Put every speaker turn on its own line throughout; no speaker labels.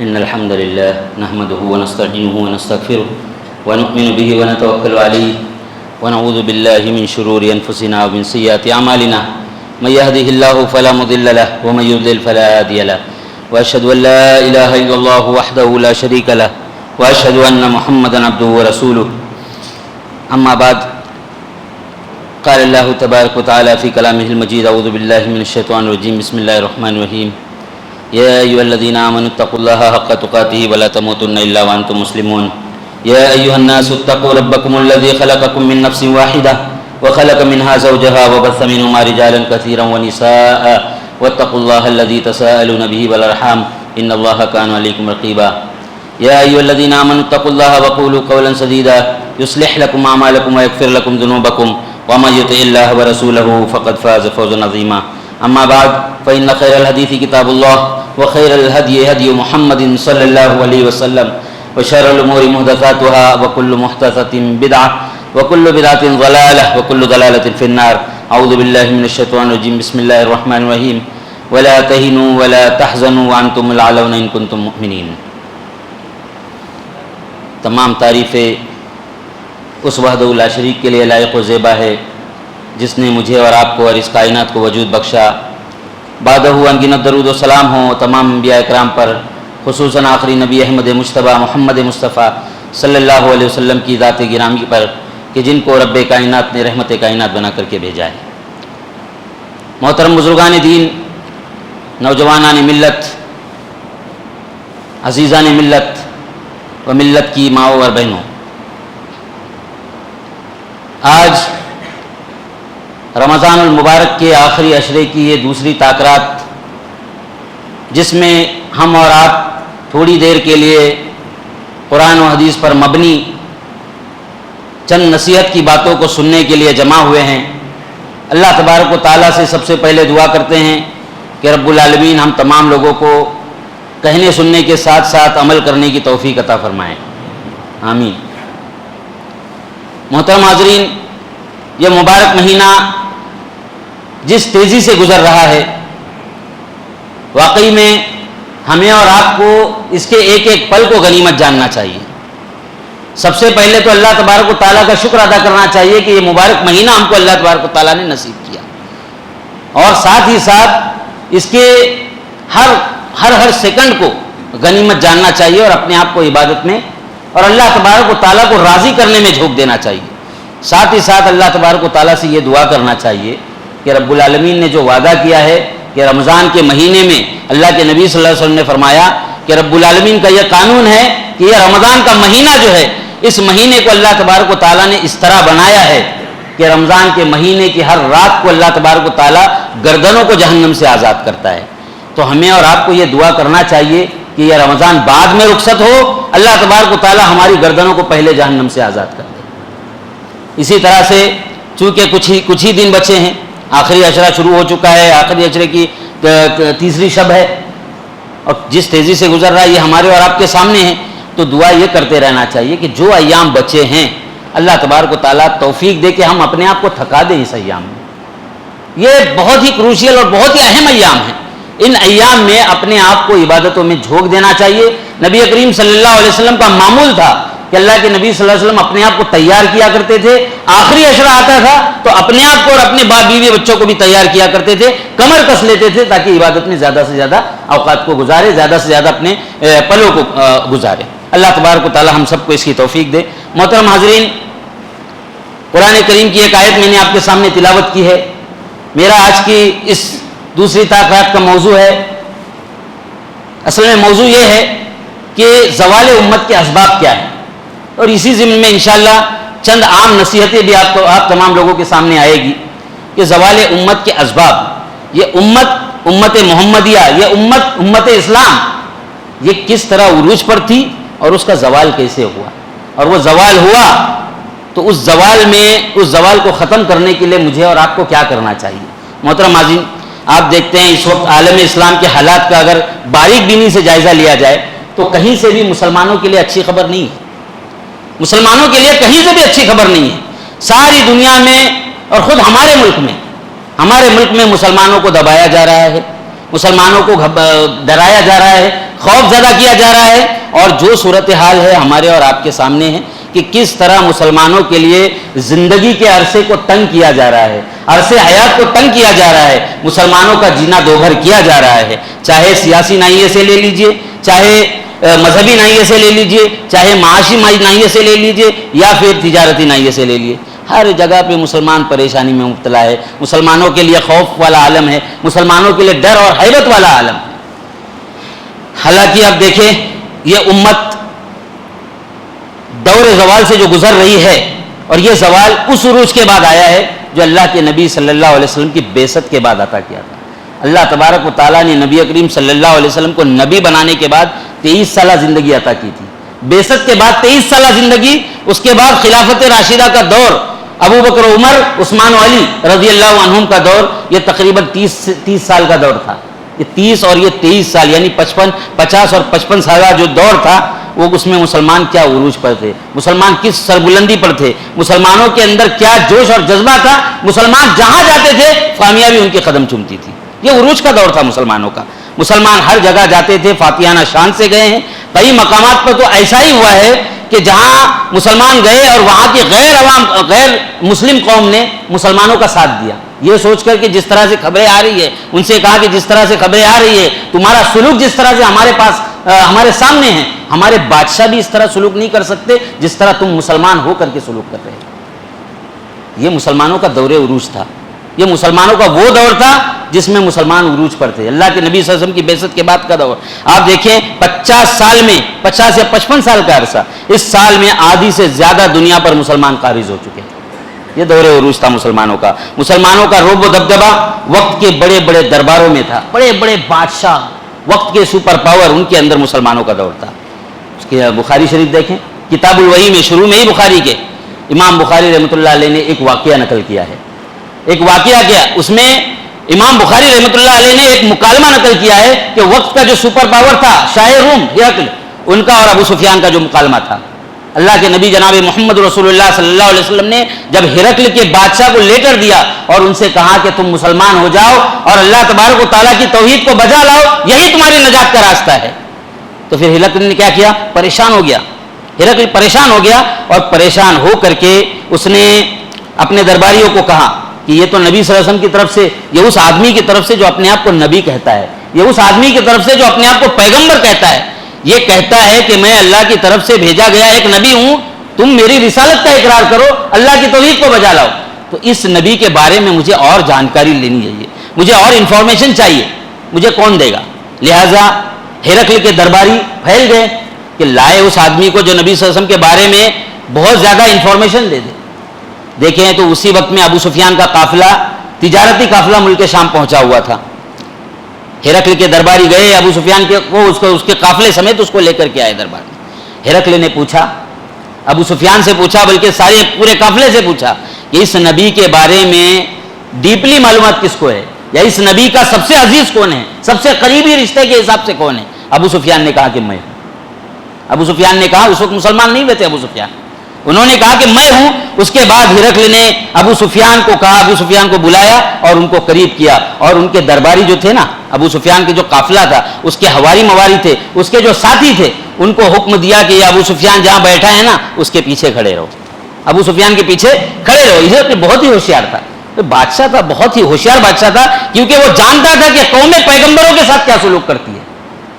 إن الحمد لله نحمده ونستعينه ونستغفره ونؤمن به ونتوكل عليه ونعوذ بالله من شرور أنفسنا ومن سيئات أعمالنا من يهده الله فلا مضل له ومن يضلل فلا هادي له وأشهد أن لا إله إلا الله وحده لا شريك له وأشهد أن محمدا عبده ورسوله أما بعد قال الله تبارك وتعالى في كلامه المجيد أعوذ بالله من الشيطان الرجيم بسم الله الرحمن الرحيم يا أيها الذين آمنوا اتقوا الله حق تقاته ولا تموتن إلا وأنتم مسلمون يا أيها الناس اتقوا ربكم الذي خلقكم من نفس واحدة وخلق منها زوجها وبث منهما رجالا كثيرا ونساء واتقوا الله الذي تساءلون به والأرحام إن الله كان عليكم رقيبا يا أيها الذين آمنوا اتقوا الله وقولوا قولا سديدا يصلح لكم أعمالكم ويغفر لكم ذنوبكم ومن يطع الله ورسوله فقد فاز فوزا عظيما أما بعد فإن خير الحديث كتاب الله وخير الهدي هدي محمد صلى الله عليه وسلم وشر الأمور محدثاتها وكل محدثة بدعة وكل بدعة ضلالة وكل ضلالة في النار أعوذ بالله من الشيطان الرجيم بسم الله الرحمن الرحيم ولا تهنوا ولا تحزنوا وأنتم الأعلون إن كنتم مؤمنين. تمام تعریفیں اس وحدہ لا شریک کے لیے لائق و زیبا ہے جس نے مجھے اور آپ کو اور اس کائنات کو وجود بخشا. بعدہ انگنت درود و سلام ہوں تمام انبیاء اکرام پر، خصوصاً آخری نبی احمد مجتبیٰ محمد مصطفیٰ صلی اللہ علیہ وسلم کی ذات گرامی پر کہ جن کو رب کائنات نے رحمت کائنات بنا کر کے بھیجا ہے. محترم بزرگان دین، نوجوانان ملت، عزیزان ملت و ملت کی ماؤں اور بہنوں، آج رمضان المبارک کے آخری عشرے کی یہ دوسری تاکرات، جس میں ہم اور آپ تھوڑی دیر کے لیے قرآن و حدیث پر مبنی چند نصیحت کی باتوں کو سننے کے لیے جمع ہوئے ہیں. اللہ تبارک و تعالیٰ سے سب سے پہلے دعا کرتے ہیں کہ رب العالمین ہم تمام لوگوں کو کہنے سننے کے ساتھ ساتھ عمل کرنے کی توفیق عطا فرمائیں، آمین. محترم حاضرین، یہ مبارک مہینہ جس تیزی سے گزر رہا ہے، واقعی میں ہمیں اور آپ کو اس کے ایک ایک پل کو غنیمت جاننا چاہیے. سب سے پہلے تو اللہ تبارک و تعالیٰ کا شکر ادا کرنا چاہیے کہ یہ مبارک مہینہ ہم کو اللہ تبارک و تعالیٰ نے نصیب کیا، اور ساتھ ہی ساتھ اس کے ہر سیکنڈ کو غنیمت جاننا چاہیے اور اپنے آپ کو عبادت میں اور اللہ تبارک و تعالیٰ کو راضی کرنے میں جھونک دینا چاہیے. ساتھ ہی ساتھ اللہ تبارک و تعالیٰ سے یہ دعا کرنا چاہیے کہ رب العالمین نے جو وعدہ کیا ہے کہ رمضان کے مہینے میں اللہ کے نبی صلی اللہ علیہ وسلم نے فرمایا کہ رب العالمین کا یہ قانون ہے کہ یہ رمضان کا مہینہ جو ہے، اس مہینے کو اللہ تبارک و تعالیٰ نے اس طرح بنایا ہے کہ رمضان کے مہینے کی ہر رات کو اللہ تبارک و تعالیٰ گردنوں کو جہنم سے آزاد کرتا ہے. تو ہمیں اور آپ کو یہ دعا کرنا چاہیے کہ یہ رمضان بعد میں رخصت ہو، اللہ تبارک و تعالیٰ ہماری گردنوں کو پہلے جہنم سے آزاد کر دے. اسی طرح سے چونکہ کچھ ہی دن بچے ہیں، آخری عشرہ شروع ہو چکا ہے، آخری عشرے کی تیسری شب ہے، اور جس تیزی سے گزر رہا ہے یہ ہمارے اور آپ کے سامنے ہے. تو دعا یہ کرتے رہنا چاہیے کہ جو ایام بچے ہیں اللہ تبارک و تعالیٰ توفیق دے کہ ہم اپنے آپ کو تھکا دیں اس ایام میں. یہ بہت ہی کروشیل اور بہت ہی اہم ایام ہیں. ان ایام میں اپنے آپ کو عبادتوں میں جھونک دینا چاہیے. نبی کریم صلی اللہ علیہ وسلم کا معمول تھا کہ اللہ کے نبی صلی اللہ علیہ وسلم اپنے آپ کو تیار کیا کرتے تھے. آخری عشرہ آتا تھا تو اپنے آپ کو اور اپنے باپ بیوی بچوں کو بھی تیار کیا کرتے تھے، کمر کس لیتے تھے تاکہ عبادت میں زیادہ سے زیادہ اوقات کو گزارے، زیادہ سے زیادہ اپنے پلوں کو گزارے. اللہ تبارک و تعالی ہم سب کو اس کی توفیق دے. محترم حاضرین، قرآن کریم کی ایک آیت میں نے آپ کے سامنے تلاوت کی ہے. میرا آج کی اس دوسری تاکرات کا موضوع ہے، اصل میں موضوع یہ ہے کہ زوال امت کے اسباب کیا ہیں، اور اسی ضمن میں انشاءاللہ چند عام نصیحتیں بھی آپ تمام لوگوں کے سامنے آئے گی کہ زوال امت کے اسباب، یہ امت محمدیہ، یہ امت اسلام، یہ کس طرح عروج پر تھی اور اس کا زوال کیسے ہوا، اور وہ زوال ہوا تو اس زوال کو ختم کرنے کے لیے مجھے اور آپ کو کیا کرنا چاہیے. محترم حاضرین، آپ دیکھتے ہیں اس وقت عالم اسلام کے حالات کا اگر باریک بینی سے جائزہ لیا جائے تو کہیں سے بھی مسلمانوں کے لیے اچھی خبر نہیں ہے. مسلمانوں کے لیے کہیں سے بھی اچھی خبر نہیں ہے. ساری دنیا میں اور خود ہمارے ملک میں مسلمانوں کو دبایا جا رہا ہے، مسلمانوں کو ڈرایا جا رہا ہے، خوف زدہ کیا جا رہا ہے، اور جو صورتحال ہے ہمارے اور آپ کے سامنے ہے کہ کس طرح مسلمانوں کے لیے زندگی کے عرصے کو تنگ کیا جا رہا ہے، عرصے حیات کو تنگ کیا جا رہا ہے، مسلمانوں کا جینا دوبھر کیا جا رہا ہے، چاہے سیاسی ناحیے سے لے لیجئے، چاہے مذہبی ناحیے سے لے لیجئے، چاہے معاشی ناحیے سے لے لیجئے، یا پھر تجارتی ناحیے سے لے لیجئے، ہر جگہ پہ مسلمان پریشانی میں مبتلا ہے، مسلمانوں کے لیے خوف والا عالم ہے، مسلمانوں کے لیے ڈر اور حیبت والا عالم ہے۔ حالانکہ اب دیکھیں یہ امت دور زوال سے جو گزر رہی ہے، اور یہ زوال اس عروج کے بعد آیا ہے جو اللہ کے نبی صلی اللہ علیہ وسلم کی بعثت کے بعد عطا کیا تھا۔ اللہ تبارک و تعالیٰ نے نبی کریم صلی اللہ علیہ وسلم کو نبی بنانے کے بعد 23 سالہ زندگی عطا کی تھی، بعثت کے بعد 23 سالہ زندگی، اس کے بعد خلافت راشدہ کا دور، ابو بکر عمر عثمان و علی رضی اللہ عنہم کا دور، یہ تقریباً 30 سال کا دور تھا۔ یہ 30 اور یہ 23 سال یعنی 50 اور 55 سالہ جو دور تھا، وہ اس میں مسلمان کیا عروج پر تھے، مسلمان کس سربلندی پر تھے، مسلمانوں کے اندر کیا جوش اور جذبہ تھا، مسلمان جہاں جاتے تھے کامیابی ان کے قدم چومتی تھی۔ یہ عروج کا دور تھا مسلمانوں کا، مسلمان ہر جگہ جاتے تھے، فاتحانہ شان سے گئے ہیں۔ کئی مقامات پر تو ایسا ہی ہوا ہے کہ جہاں مسلمان گئے اور وہاں کی غیر مسلم قوم نے مسلمانوں کا ساتھ دیا، یہ سوچ کر کہ جس طرح سے خبریں آ رہی ہے، ان سے کہا کہ جس طرح سے خبریں آ رہی ہے، تمہارا سلوک جس طرح سے ہمارے سامنے ہے، ہمارے بادشاہ بھی اس طرح سلوک نہیں کر سکتے جس طرح تم مسلمان ہو کر کے سلوک کر رہے ہیں۔ یہ مسلمانوں کا دور عروج تھا، یہ مسلمانوں کا وہ دور تھا جس میں مسلمان عروج پر تھے، اللہ کے نبی صلی اللہ علیہ وسلم کی بعثت کے بعد کا دور۔ آپ دیکھیں 50 سال میں 50 یا 55 سال کا عرصہ، اس سال میں آدھی سے زیادہ دنیا پر مسلمان قابض ہو چکے ہیں۔ یہ دور عروج تھا مسلمانوں کا۔ مسلمانوں کا رعب و دبدبہ وقت کے بڑے بڑے درباروں میں تھا، بڑے بڑے بادشاہ، وقت کے سپر پاور، ان کے اندر مسلمانوں کا دور تھا۔ اس کے بخاری شریف دیکھیں، کتاب الوحی میں شروع میں ہی بخاری کے امام بخاری رحمۃ اللہ علیہ نے ایک واقعہ نقل کیا ہے، ایک واقعہ کیا، اس میں امام بخاری رحمۃ اللہ علیہ نے ایک مکالمہ نقل کیا ہے کہ وقت کا جو سپر پاور تھا شاہ روم ہرقل، ان کا اور ابو سفیان کا جو مکالمہ تھا، اللہ کے نبی جناب محمد رسول اللہ صلی اللہ علیہ وسلم نے جب ہرقل کے بادشاہ کو لیٹر دیا اور ان سے کہا کہ تم مسلمان ہو جاؤ اور اللہ تبارک و تعالیٰ کی توحید کو بجا لاؤ، یہی تمہاری نجات کا راستہ ہے، تو پھر ہرقل نے کیا کیا؟ پریشان ہو گیا۔ ہرقل پریشان ہو گیا، اور پریشان ہو کر کے اس نے اپنے درباریوں کو کہا کہ یہ تو نبی صلی اللہ علیہ وسلم کی طرف سے، یہ اس آدمی کی طرف سے جو اپنے آپ کو نبی کہتا ہے، یہ اس آدمی کی طرف سے جو اپنے آپ کو پیغمبر کہتا ہے، یہ کہتا ہے کہ میں اللہ کی طرف سے بھیجا گیا ایک نبی ہوں، تم میری رسالت کا اقرار کرو، اللہ کی توحید کو بجا لاؤ۔ تو اس نبی کے بارے میں مجھے اور جانکاری لینی چاہیے، مجھے اور انفارمیشن چاہیے، مجھے کون دے گا؟ لہٰذا ہرقل کے درباری پھیل گئے کہ لائے اس آدمی کو جو نبی صلی اللہ علیہ وسلم کے بارے میں بہت زیادہ انفارمیشن دے دے۔ دیکھیں تو اسی وقت میں ابو سفیان کا قافلہ، تجارتی قافلہ ملک شام پہنچا ہوا تھا۔ ہرقل کے درباری گئے، ابو سفیان کے وہ اس کے قافلے سمیت اس کو لے کر کے آئے دربار میں۔ ہرقل نے پوچھا، ابو سفیان سے پوچھا، بلکہ سارے پورے قافلے سے پوچھا کہ اس نبی کے بارے میں ڈیپلی معلومات کس کو ہے، یا اس نبی کا سب سے عزیز کون ہے، سب سے قریبی رشتے کے حساب سے کون ہے؟ ابو سفیان نے کہا کہ میں ہوں۔ ابو سفیان نے کہا، اس وقت مسلمان نہیں ہوئے تھے ابو سفیان، انہوں نے کہا کہ میں ہوں۔ اس کے بعد ہرقل نے ابو سفیان کو کہا، ابو سفیان کو بلایا اور ان کو قریب کیا، اور ان کے درباری جو تھے نا، ابو سفیان کے جو قافلہ تھا، اس کے ہواری مواری تھے، اس کے جو ساتھی تھے، ان کو حکم دیا کہ یہ ابو سفیان جہاں بیٹھا ہے نا، اس کے پیچھے کھڑے رہو، ابو سفیان کے پیچھے کھڑے رہو۔ ہرقل بہت ہی ہوشیار تھا، بادشاہ تھا، بہت ہی ہوشیار بادشاہ تھا، کیونکہ وہ جانتا تھا کہ قوم پیغمبروں کے ساتھ کیا سلوک کرتی ہے،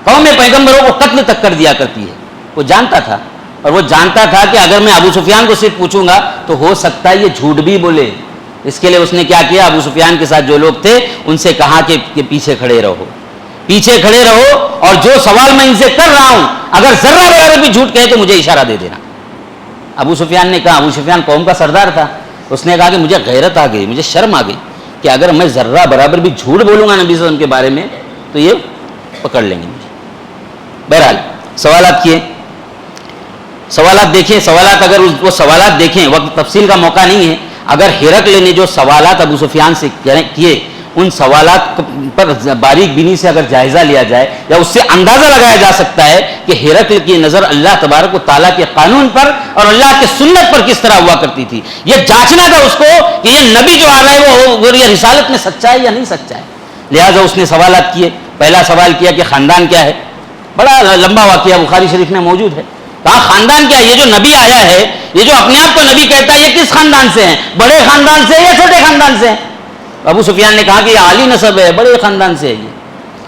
قوم پیغمبروں کو قتل تک کر دیا کرتی ہے، وہ جانتا تھا۔ اور وہ جانتا تھا کہ اگر میں ابو سفیان کو صرف پوچھوں گا تو ہو سکتا ہے یہ جھوٹ بھی بولے، اس کے لیے اس نے کیا کیا، ابو سفیان کے ساتھ جو لوگ تھے ان سے کہا کہ پیچھے کھڑے رہو، پیچھے کھڑے رہو، اور جو سوال میں ان سے کر رہا ہوں اگر ذرہ برابر بھی جھوٹ کہے تو مجھے اشارہ دے دینا۔ ابو سفیان نے کہا، ابو سفیان قوم کا سردار تھا، اس نے کہا کہ مجھے غیرت آ گئی، مجھے شرم آ گئی کہ اگر میں ذرہ برابر بھی جھوٹ بولوں گا نبی صلی اللہ علیہ وسلم کے بارے میں تو یہ پکڑ لیں گے مجھے۔ بہرحال سوالات کیے، سوالات دیکھیں، سوالات اگر وہ سوالات دیکھیں، وقت تفصیل کا موقع نہیں ہے، اگر ہرقل نے جو سوالات ابو سفیان سے کیے، ان سوالات پر باریک بینی سے اگر جائزہ لیا جائے یا اس سے اندازہ لگایا جا سکتا ہے کہ ہرقل کی نظر اللہ تبارک و تعالیٰ کے قانون پر اور اللہ کے سنت پر کس طرح ہوا کرتی تھی۔ یہ جانچنا تھا اس کو کہ یہ نبی جو آ رہا ہے وہ یہ رسالت میں سچا ہے یا نہیں سچا ہے۔ لہٰذا اس نے سوالات کیے۔ پہلا سوال کیا کہ خاندان کیا ہے، بڑا لمبا واقعہ بخاری شریف میں موجود ہے. کہا خاندان کیا؟ یہ جو نبی آیا ہے، یہ جو اپنے آپ کو نبی کہتا ہے، یہ کس خاندان سے ہیں؟ بڑے خاندان سے یا چھوٹے خاندان سے ہیں؟ ابو سفیان نے کہا کہ یہ عالی نسب ہے، بڑے خاندان سے ہے یہ.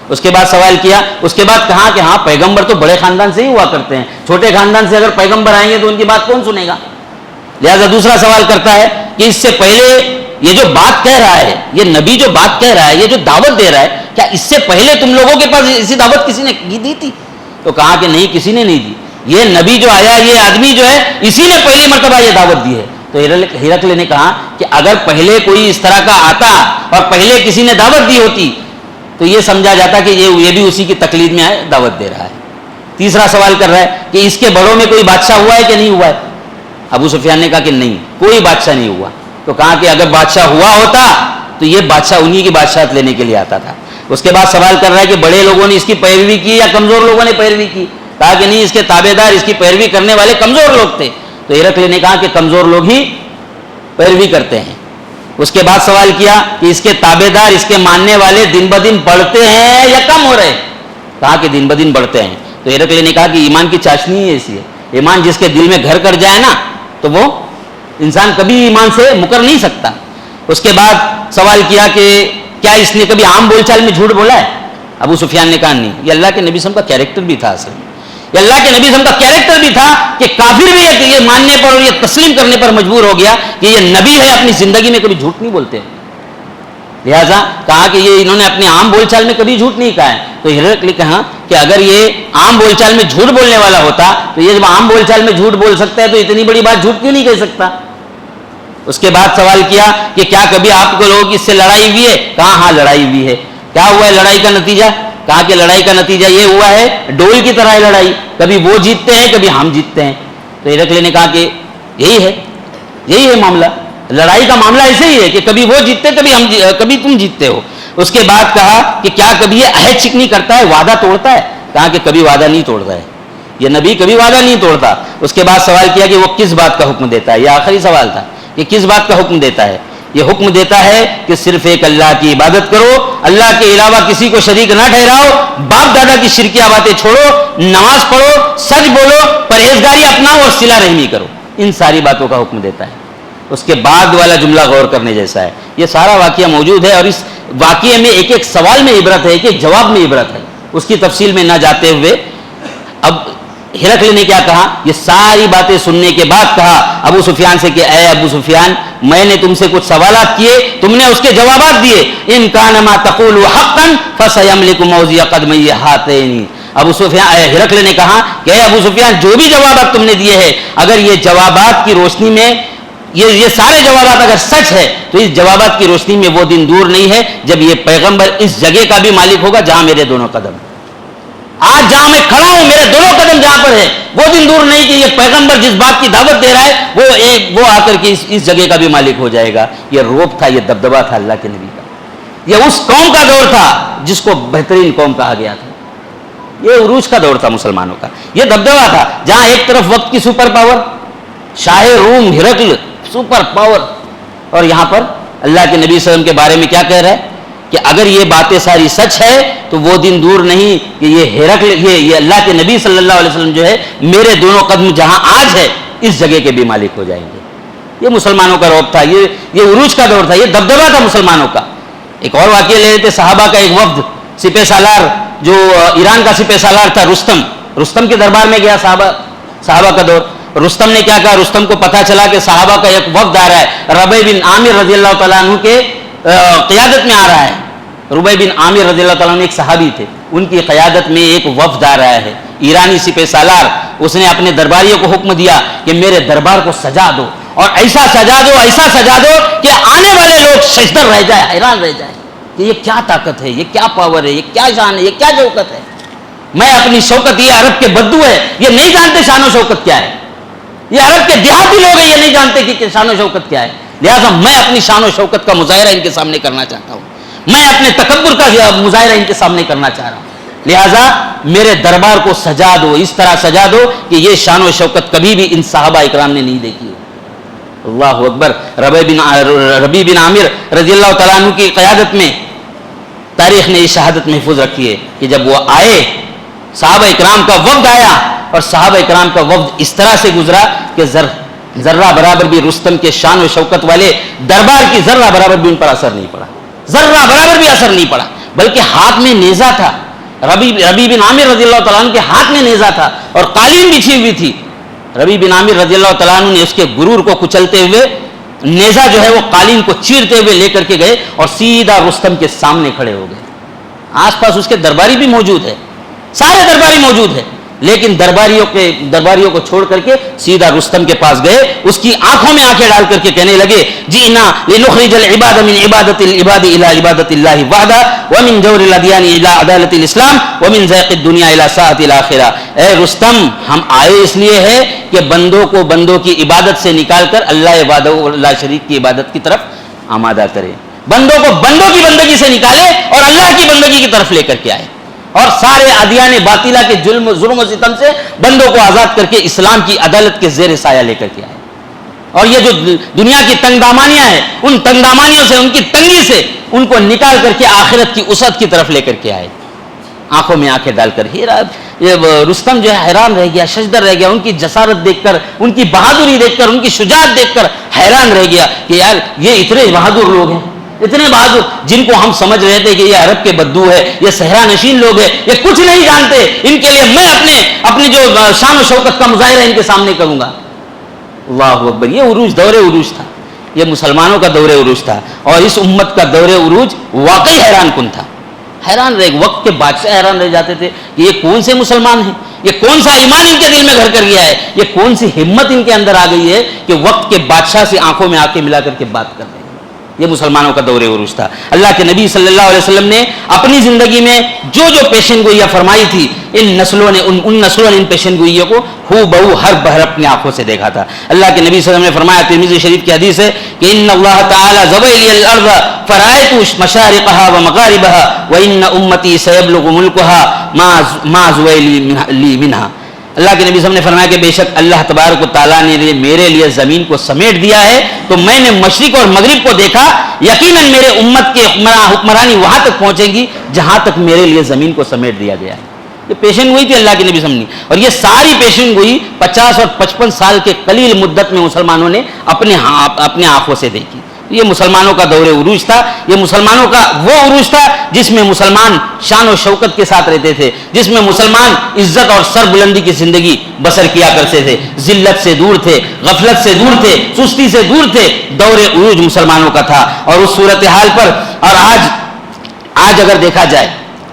اس کے بعد سوال کیا، اس کے بعد کہا کہ ہاں پیغمبر تو بڑے خاندان سے ہی ہوا کرتے ہیں، چھوٹے خاندان سے اگر پیغمبر آئیں گے تو ان کی بات کون سنے گا؟ لہذا دوسرا سوال کرتا ہے کہ اس سے پہلے یہ جو بات کہہ رہا ہے، یہ نبی جو بات کہہ رہا ہے، یہ جو دعوت دے رہا ہے، کیا اس سے پہلے تم لوگوں کے پاس اسی دعوت کسی نے دی تھی؟ تو کہا کہ نہیں، کسی نے نہیں دی. یہ نبی جو آیا، یہ آدمی جو ہے، اسی نے پہلی مرتبہ یہ دعوت دی ہے. تو ہرقل نے کہا کہ اگر پہلے کوئی اس طرح کا آتا اور پہلے کسی نے دعوت دی ہوتی تو یہ سمجھا جاتا کہ یہ بھی اسی کی تقلید میں دعوت دے رہا ہے. تیسرا سوال کر رہا ہے کہ اس کے بڑوں میں کوئی بادشاہ ہوا ہے کہ نہیں ہوا ہے؟ ابو سفیان نے کہا کہ نہیں، کوئی بادشاہ نہیں ہوا. تو کہا کہ اگر بادشاہ ہوا ہوتا تو یہ بادشاہ انہی کی بادشاہت لینے کے لیے آتا تھا. اس کے بعد سوال کر رہا ہے کہ بڑے لوگوں نے اس کی پیروی کی یا کمزور لوگوں نے پیروی کی؟ کہا کہ نہیں، اس کے تابع دار، اس کی پیروی کرنے والے کمزور لوگ تھے. تو ہرقل نے کہا کہ کمزور لوگ ہی پیروی کرتے ہیں. اس کے بعد سوال کیا کہ اس کے تابع دار، اس کے ماننے والے دن بدن بڑھتے ہیں یا کم ہو رہے؟ کہا کہ دن بدن بڑھتے ہیں. تو ہرقل نے کہا کہ ایمان کی چاشنی ہی ایسی ہے، ایمان جس کے دل میں گھر کر جائے نا تو وہ انسان کبھی ایمان سے مکر نہیں سکتا. اس کے بعد سوال کیا کہ کیا اس نے کبھی عام بول چال میں جھوٹ بولا ہے؟ ابو سفیان نے کہا نہیں. یہ اللہ کے نبی صلی اللہ علیہ وسلم کا کیریکٹر بھی تھا. اصل میں یہ اللہ کے نبی صلی اللہ علیہ وسلم کا کیریکٹر بھی تھا کہ کافر بھی یہ ماننے پر اور یہ تسلیم کرنے پر مجبور ہو گیا کہ یہ نبی ہے، اپنی زندگی میں کبھی جھوٹ نہیں بولتے. لہذا کہا کہ یہ انہوں نے اپنے عام بول چال میں کبھی جھوٹ نہیں کہا ہے. تو ہرقل نے کہا کہ اگر یہ عام بول چال میں جھوٹ بولنے والا ہوتا تو یہ جب عام بول چال میں جھوٹ بول سکتا ہے تو اتنی بڑی بات جھوٹ کیوں نہیں کہہ سکتا؟ اس کے بعد سوال کیا کہ کیا کبھی آپ کو لوگوں کی اس سے لڑائی ہوئی ہے؟ کہا ہاں لڑائی ہوئی ہے. کیا ہوا ہے لڑائی کا نتیجہ؟ کہا کہ لڑائی کا نتیجہ یہ ہوا ہے ڈول کی طرح ہے لڑائی، کبھی وہ جیتتے ہیں کبھی ہم جیتتے ہیں. تو ہرقل نے کہا کہ یہی ہے معاملہ، لڑائی کا معاملہ ایسے ہی ہے کہ کبھی وہ جیتتے کبھی تم جیتتے ہو. اس کے بعد کہا کہ کیا کبھی یہ عہد شکنی کرتا ہے، وعدہ توڑتا ہے؟ کہا کہ کبھی وعدہ نہیں توڑتا ہے، یہ نبی کبھی وعدہ نہیں توڑتا. اس کے بعد سوال کیا کہ وہ کس بات کا حکم دیتا ہے؟ یہ آخری سوال تھا کہ کس بات کا حکم دیتا ہے؟ یہ حکم دیتا ہے کہ صرف ایک اللہ کی عبادت کرو، اللہ کے علاوہ کسی کو شریک نہ ٹھہراؤ، باپ دادا کی شرکیہ باتیں چھوڑو، نماز پڑھو، سچ بولو، پرہیزگاری اپناؤ اور صلہ رحمی کرو. ان ساری باتوں کا حکم دیتا ہے. اس کے بعد والا جملہ غور کرنے جیسا ہے. یہ سارا واقعہ موجود ہے اور اس واقعے میں ایک ایک سوال میں عبرت ہے، ایک ایک جواب میں عبرت ہے. اس کی تفصیل میں نہ جاتے ہوئے اب ہرقل نے کیا کہا؟ یہ ساری باتیں سننے کے بعد کہا ابو سفیان سے کہ اے ابو سفیان، میں نے تم سے کچھ سوالات کیے، تم نے اس کے جوابات دیے. ان کان ما تقول حقا فسيملك موضع قدمي هاتين. ابو سفیان ہرقل نے کہا کہ اے ابو سفیان، جو بھی جوابات تم نے دیے ہیں، اگر یہ جوابات کی روشنی میں یہ سارے جوابات اگر سچ ہے تو اس جوابات کی روشنی میں وہ دن دور نہیں ہے جب یہ پیغمبر اس جگہ کا بھی مالک ہوگا جہاں میرے دونوں قدم. آج جہاں میں کھڑا ہوں، میرے دونوں قدم جہاں پر ہے، وہ دن دور نہیں کہ یہ پیغمبر جس بات کی دعوت دے رہا ہے وہ آ کر کے اس جگہ کا بھی مالک ہو جائے گا. یہ روب تھا، یہ دبدبا تھا اللہ کے نبی کا. یہ اس قوم کا دور تھا جس کو بہترین قوم کہا گیا تھا. یہ عروج کا دور تھا مسلمانوں کا. یہ دبدبا تھا جہاں ایک طرف وقت کی سپر پاور شاہ روم ہرقل سپر پاور، اور یہاں پر اللہ کے نبی صلی اللہ علیہ وسلم کے بارے میں کیا کہہ رہا ہے کہ اگر یہ باتیں ساری سچ ہے تو وہ دن دور نہیں کہ یہ ہرقل یہ اللہ کے نبی صلی اللہ علیہ وسلم جو ہے میرے دونوں قدم جہاں آج ہے اس جگہ کے بھی مالک ہو جائیں گے. یہ مسلمانوں کا روب تھا، یہ عروج کا دور تھا، یہ دبدبا تھا مسلمانوں کا. ایک اور واقعہ لے لیتے. صحابہ کا ایک وفد سپہ سالار جو ایران کا سپہ سالار تھا رستم کے دربار میں گیا. صحابہ کا دور. رستم نے کیا کہا؟ رستم کو پتا چلا کہ صحابہ کا ایک وفد آ رہا ہے، ربیع بن عامر رضی اللہ تعالیٰ عنہ کے قیادت میں آ رہا ہے. ربیع بن عامر رضی اللہ تعالیٰ عنہ ایک صحابی تھے، ان کی قیادت میں ایک وفد آ رہا ہے، ایرانی سپہ سالار. اس نے اپنے درباریوں کو حکم دیا کہ میرے دربار کو سجا دو، اور ایسا سجا دو کہ آنے والے لوگ ششدر رہ جائے، حیران رہ جائے کہ یہ کیا طاقت ہے، یہ کیا پاور ہے، یہ کیا شان ہے، یہ کیا شوکت ہے. میں اپنی شوکت، یہ عرب کے بدو ہے، یہ نہیں جانتے شان و شوکت کیا ہے. یہ عرب کے دیہاتی لوگ ہیں، یہ نہیں جانتے کہ شان و شوکت کیا ہے. لہٰذا میں اپنی شان و شوکت کا مظاہرہ ان کے سامنے کرنا چاہتا ہوں، میں اپنے تکبر کا مظاہرہ ان کے سامنے کرنا چاہ رہا ہوں. لہٰذا میرے دربار کو سجا دو، اس طرح سجا دو کہ یہ شان و شوکت کبھی بھی ان صحابہ اکرام نے نہیں دیکھی. اللہ اکبر. ربیع بن عامر رضی اللہ تعالیٰ عنہ کی قیادت میں تاریخ نے یہ شہادت محفوظ رکھی ہے کہ جب وہ آئے صحابہ اکرام کا وفد آیا اور صحابہ اکرام کا وفد اس طرح سے گزرا کہ ذرہ برابر بھی رستم کے شان و شوکت والے دربار کی ذرہ برابر بھی ان پر اثر نہیں پڑا، ذرہ برابر بھی اثر نہیں پڑا، بلکہ ہاتھ میں نیزہ تھا، ربی بن عامر رضی اللہ تعالیٰ عنہ کے ہاتھ میں نیزہ تھا اور قالین بچھی ہوئی تھی. ربی بن عامر رضی اللہ تعالیٰ عنہ نے اس کے غرور کو کچلتے ہوئے نیزہ جو ہے وہ قالین کو چیرتے ہوئے لے کر کے گئے اور سیدھا رستم کے سامنے کھڑے ہو گئے. آس پاس اس کے درباری بھی موجود ہے، سارے درباری موجود ہیں، لیکن درباریوں کو چھوڑ کر کے سیدھا رستم کے پاس گئے، اس کی آنکھوں میں آنکھیں ڈال کر کے کہنے لگے جئنا لنخرج العباد من عبادت العباد الى عبادت اللہ وحدہ ومن جور الادیان الى عدالت الاسلام ومن ضیق الدنیا الى ساعت الاخرہ. اے رستم، ہم آئے اس لیے ہے کہ بندوں کو بندوں کی عبادت سے نکال کر اللہ شریک کی عبادت کی طرف آمادہ کرے، بندوں کو بندوں کی بندگی سے نکالے اور اللہ کی بندگی کی طرف لے کر کے آئے، اور سارے ادیان باطلہ کے ظلم و ستم سے بندوں کو آزاد کر کے اسلام کی عدالت کے زیر سایہ لے کر کے آئے. اور یہ جو دنیا کی تنگ دامانیاں ہیں، ان تنگ دامانیوں سے، ان کی تنگی سے ان کو نکال کر کے آخرت کی وسعت کی طرف لے کر کے آئے. آنکھوں میں آنکھیں ڈال کر رستم جو ہے حیران رہ گیا، شجدر رہ گیا، ان کی جسارت دیکھ کر، ان کی بہادری دیکھ کر، ان کی شجاعت دیکھ کر حیران رہ گیا کہ یار یہ اتنے بہادر لوگ ہیں، اتنے بہادر جن کو ہم سمجھ رہے تھے کہ یہ عرب کے بدو ہے، یہ صحرا نشین لوگ ہیں، یہ کچھ نہیں جانتے، ان کے لیے میں اپنی جو شان و شوکت کا مظاہرہ ان کے سامنے کروں گا. اللہ اکبر. یہ عروج، دور عروج تھا، یہ مسلمانوں کا دور عروج تھا، اور اس امت کا دور عروج واقعی حیران کن تھا. حیران رہ وقت کے بادشاہ حیران رہ جاتے تھے کہ یہ کون سے مسلمان ہیں، یہ کون سا ایمان ان کے دل میں گھر کر گیا ہے، یہ کون سی ہمت ان کے اندر آ گئی ہے کہ وقت کے بادشاہ سے آنکھوں میں آنکھیں ملا کر کے بات کر رہے ہیں. یہ مسلمانوں کا دور عروج تھا. اللہ کے نبی صلی اللہ علیہ وسلم نے اپنی زندگی میں جو پیشن گوئیاں فرمائی تھی، ان نسلوں نے ان پیشن گوئیوں کو ہو بہو ہر بہر اپنی آنکھوں سے دیکھا تھا. اللہ کے نبی صلی اللہ علیہ وسلم نے فرمایا، ترمذی شریف کی حدیث ہے کہ ان اللہ تعالی ذبح لی الارض فرأیت مشارقها ومغاربها وان امتی سیبلغ ملکها ما ذبح لی منها. اللہ کے نبی صلی اللہ علیہ وسلم نے فرمایا کہ بے شک اللہ تبارک و تعالیٰ نے میرے لیے زمین کو سمیٹ دیا ہے، تو میں نے مشرق اور مغرب کو دیکھا، یقیناً میرے امت کے حکمرانی وہاں تک پہنچیں گی جہاں تک میرے لیے زمین کو سمیٹ دیا گیا ہے. یہ پیشن گوئی تھی اللہ کے نبی صلی اللہ علیہ وسلم نے، اور یہ ساری پیشن گوئی 50 اور 55 سال کے قلیل مدت میں مسلمانوں نے اپنے آنکھوں سے دیکھی. یہ مسلمانوں کا دور عروج تھا، یہ مسلمانوں کا وہ عروج تھا جس میں مسلمان شان و شوکت کے ساتھ رہتے تھے، جس میں مسلمان عزت اور سر بلندی کی زندگی بسر کیا کرتے تھے، ذلت سے دور تھے، غفلت سے دور تھے، سستی سے دور تھے. دور عروج مسلمانوں کا تھا. اور اس صورتحال پر اور آج اگر دیکھا جائے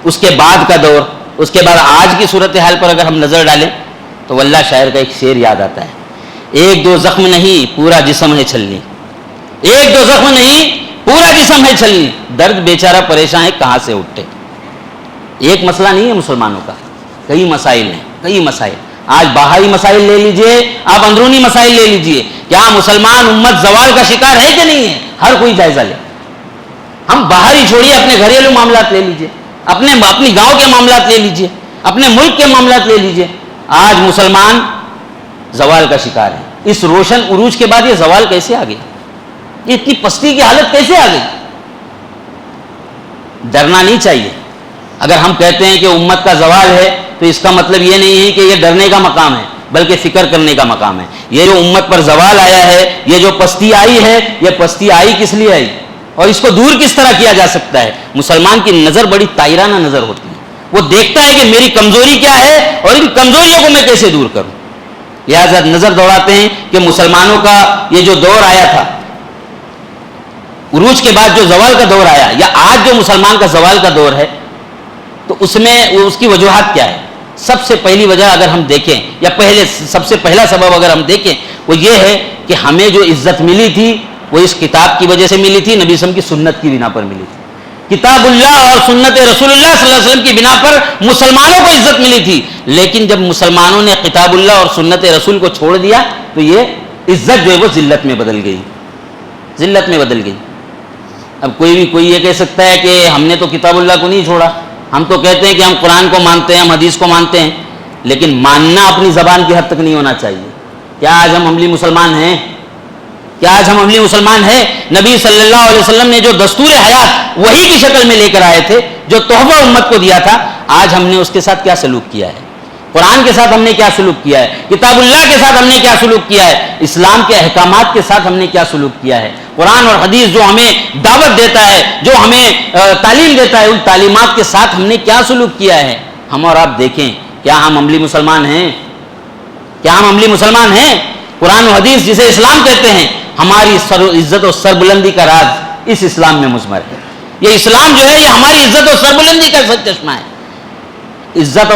اس کے بعد کا دور، اس کے بعد آج کی صورتحال پر اگر ہم نظر ڈالیں تو واللہ شاعر کا ایک شعر یاد آتا ہے، ایک دو زخم نہیں پورا جسم ہے چھلنی، ایک دو زخم نہیں پورا جسم ہے چھلنی، درد بیچارہ پریشان ہے کہاں سے اٹھے. ایک مسئلہ نہیں ہے مسلمانوں کا، کئی مسائل ہیں، کئی مسائل. آج باہری مسائل لے لیجئے، آپ اندرونی مسائل لے لیجئے، کیا مسلمان امت زوال کا شکار ہے کہ نہیں ہے؟ ہر کوئی جائزہ لے. ہم باہری چھوڑیے، اپنے گھریلو معاملات لے لیجئے، اپنی گاؤں کے معاملات لے لیجئے، اپنے ملک کے معاملات لے لیجئے. آج مسلمان زوال کا شکار ہے. اس روشن عروج کے بعد یہ زوال کیسے آ گیا؟ یہ اتنی پستی کی حالت کیسے آ گئی؟ ڈرنا نہیں چاہیے. اگر ہم کہتے ہیں کہ امت کا زوال ہے تو اس کا مطلب یہ نہیں ہے کہ یہ ڈرنے کا مقام ہے، بلکہ فکر کرنے کا مقام ہے. یہ جو امت پر زوال آیا ہے، یہ جو پستی آئی ہے، یہ پستی آئی کس لیے آئی اور اس کو دور کس طرح کیا جا سکتا ہے؟ مسلمان کی نظر بڑی تائرانہ نظر ہوتی ہے. وہ دیکھتا ہے کہ میری کمزوری کیا ہے اور ان کمزوریوں کو میں کیسے دور کروں. لہذا نظر دوڑاتے ہیں کہ مسلمانوں کا یہ جو دور آیا تھا، عروج کے بعد جو زوال کا دور آیا، یا آج جو مسلمان کا زوال کا دور ہے، تو اس میں اس کی وجوہات کیا ہے؟ سب سے پہلی وجہ اگر ہم دیکھیں، یا سب سے پہلا سبب اگر ہم دیکھیں، وہ یہ ہے کہ ہمیں جو عزت ملی تھی وہ اس کتاب کی وجہ سے ملی تھی، نبی صلی اللہ علیہ وسلم کی سنت کی بنا پر ملی تھی. کتاب اللہ اور سنت رسول اللہ صلی اللہ علیہ وسلم کی بنا پر مسلمانوں کو عزت ملی تھی. لیکن جب مسلمانوں نے کتاب اللہ اور سنت رسول کو چھوڑ دیا تو یہ عزت جو ہے وہ ذلت میں بدل گئی، ذلت میں بدل گئی. اب کوئی یہ کہہ سکتا ہے کہ ہم نے تو کتاب اللہ کو نہیں چھوڑا، ہم تو کہتے ہیں کہ ہم قرآن کو مانتے ہیں، ہم حدیث کو مانتے ہیں، لیکن ماننا اپنی زبان کی حد تک نہیں ہونا چاہیے. کیا آج ہم عملی مسلمان ہیں؟ کیا آج ہم عملی مسلمان ہیں؟ نبی صلی اللہ علیہ وسلم نے جو دستور حیات وحی کی شکل میں لے کر آئے تھے، جو تحفہ امت کو دیا تھا، آج ہم نے اس کے ساتھ کیا سلوک کیا ہے؟ قرآن کے ساتھ ہم نے کیا سلوک کیا ہے؟ کتاب اللہ کے ساتھ ہم نے کیا سلوک کیا ہے؟ اسلام کے احکامات کے ساتھ ہم نے کیا سلوک کیا ہے؟ قرآن اور حدیث جو ہمیں دعوت دیتا ہے، جو ہمیں تعلیم دیتا ہے، ان تعلیمات کے ساتھ ہم نے کیا سلوک کیا ہے؟ ہم اور آپ دیکھیں، کیا ہم عملی مسلمان ہیں؟ کیا ہم عملی مسلمان ہیں؟ قرآن و حدیث جسے اسلام کہتے ہیں، ہماری عزت و سربلندی کا راز اس اسلام میں مضمر ہے۔ یہ اسلام جو ہے یہ ہماری عزت اور سربلندی کا سرچشمہ ہے۔ عزت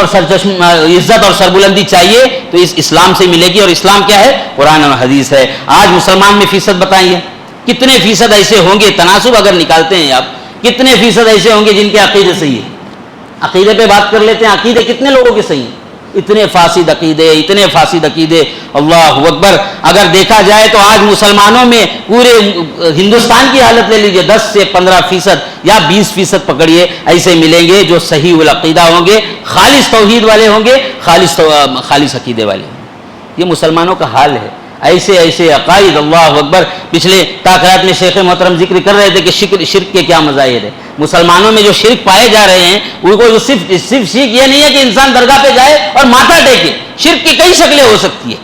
اور سربلندی چاہیے تو اس اسلام سے ملے گی، اور اسلام کیا ہے؟ قرآن اور حدیث ہے۔ آج مسلمان میں فیصد بتائیے، کتنے فیصد ایسے ہوں گے، تناسب اگر نکالتے ہیں آپ، کتنے فیصد ایسے ہوں گے جن کے عقیدے صحیح ہیں؟ عقیدے پہ بات کر لیتے ہیں، عقیدے کتنے لوگوں کے صحیح ہیں؟ اتنے فاسد عقیدے، اللہ اکبر۔ اگر دیکھا جائے تو آج مسلمانوں میں پورے ہندوستان کی حالت لے لیجئے، 10 سے 15% یا 20% پکڑیے، ایسے ملیں گے جو صحیح العقیدہ ہوں گے، خالص توحید والے ہوں گے، خالص عقیدے والے ہوں گے۔ یہ مسلمانوں کا حال ہے۔ ایسے عقائد، اللہ اکبر۔ پچھلے تاخیرات میں شیخ محترم ذکر کر رہے تھے کہ شرک کے کیا مظاہر ہے۔ مسلمانوں میں جو شرک پائے جا رہے ہیں، ان کو صرف شرک یہ نہیں ہے کہ انسان درگاہ پہ جائے اور ماتھا ٹیکے، شرک کی کئی شکلیں ہو سکتی ہیں۔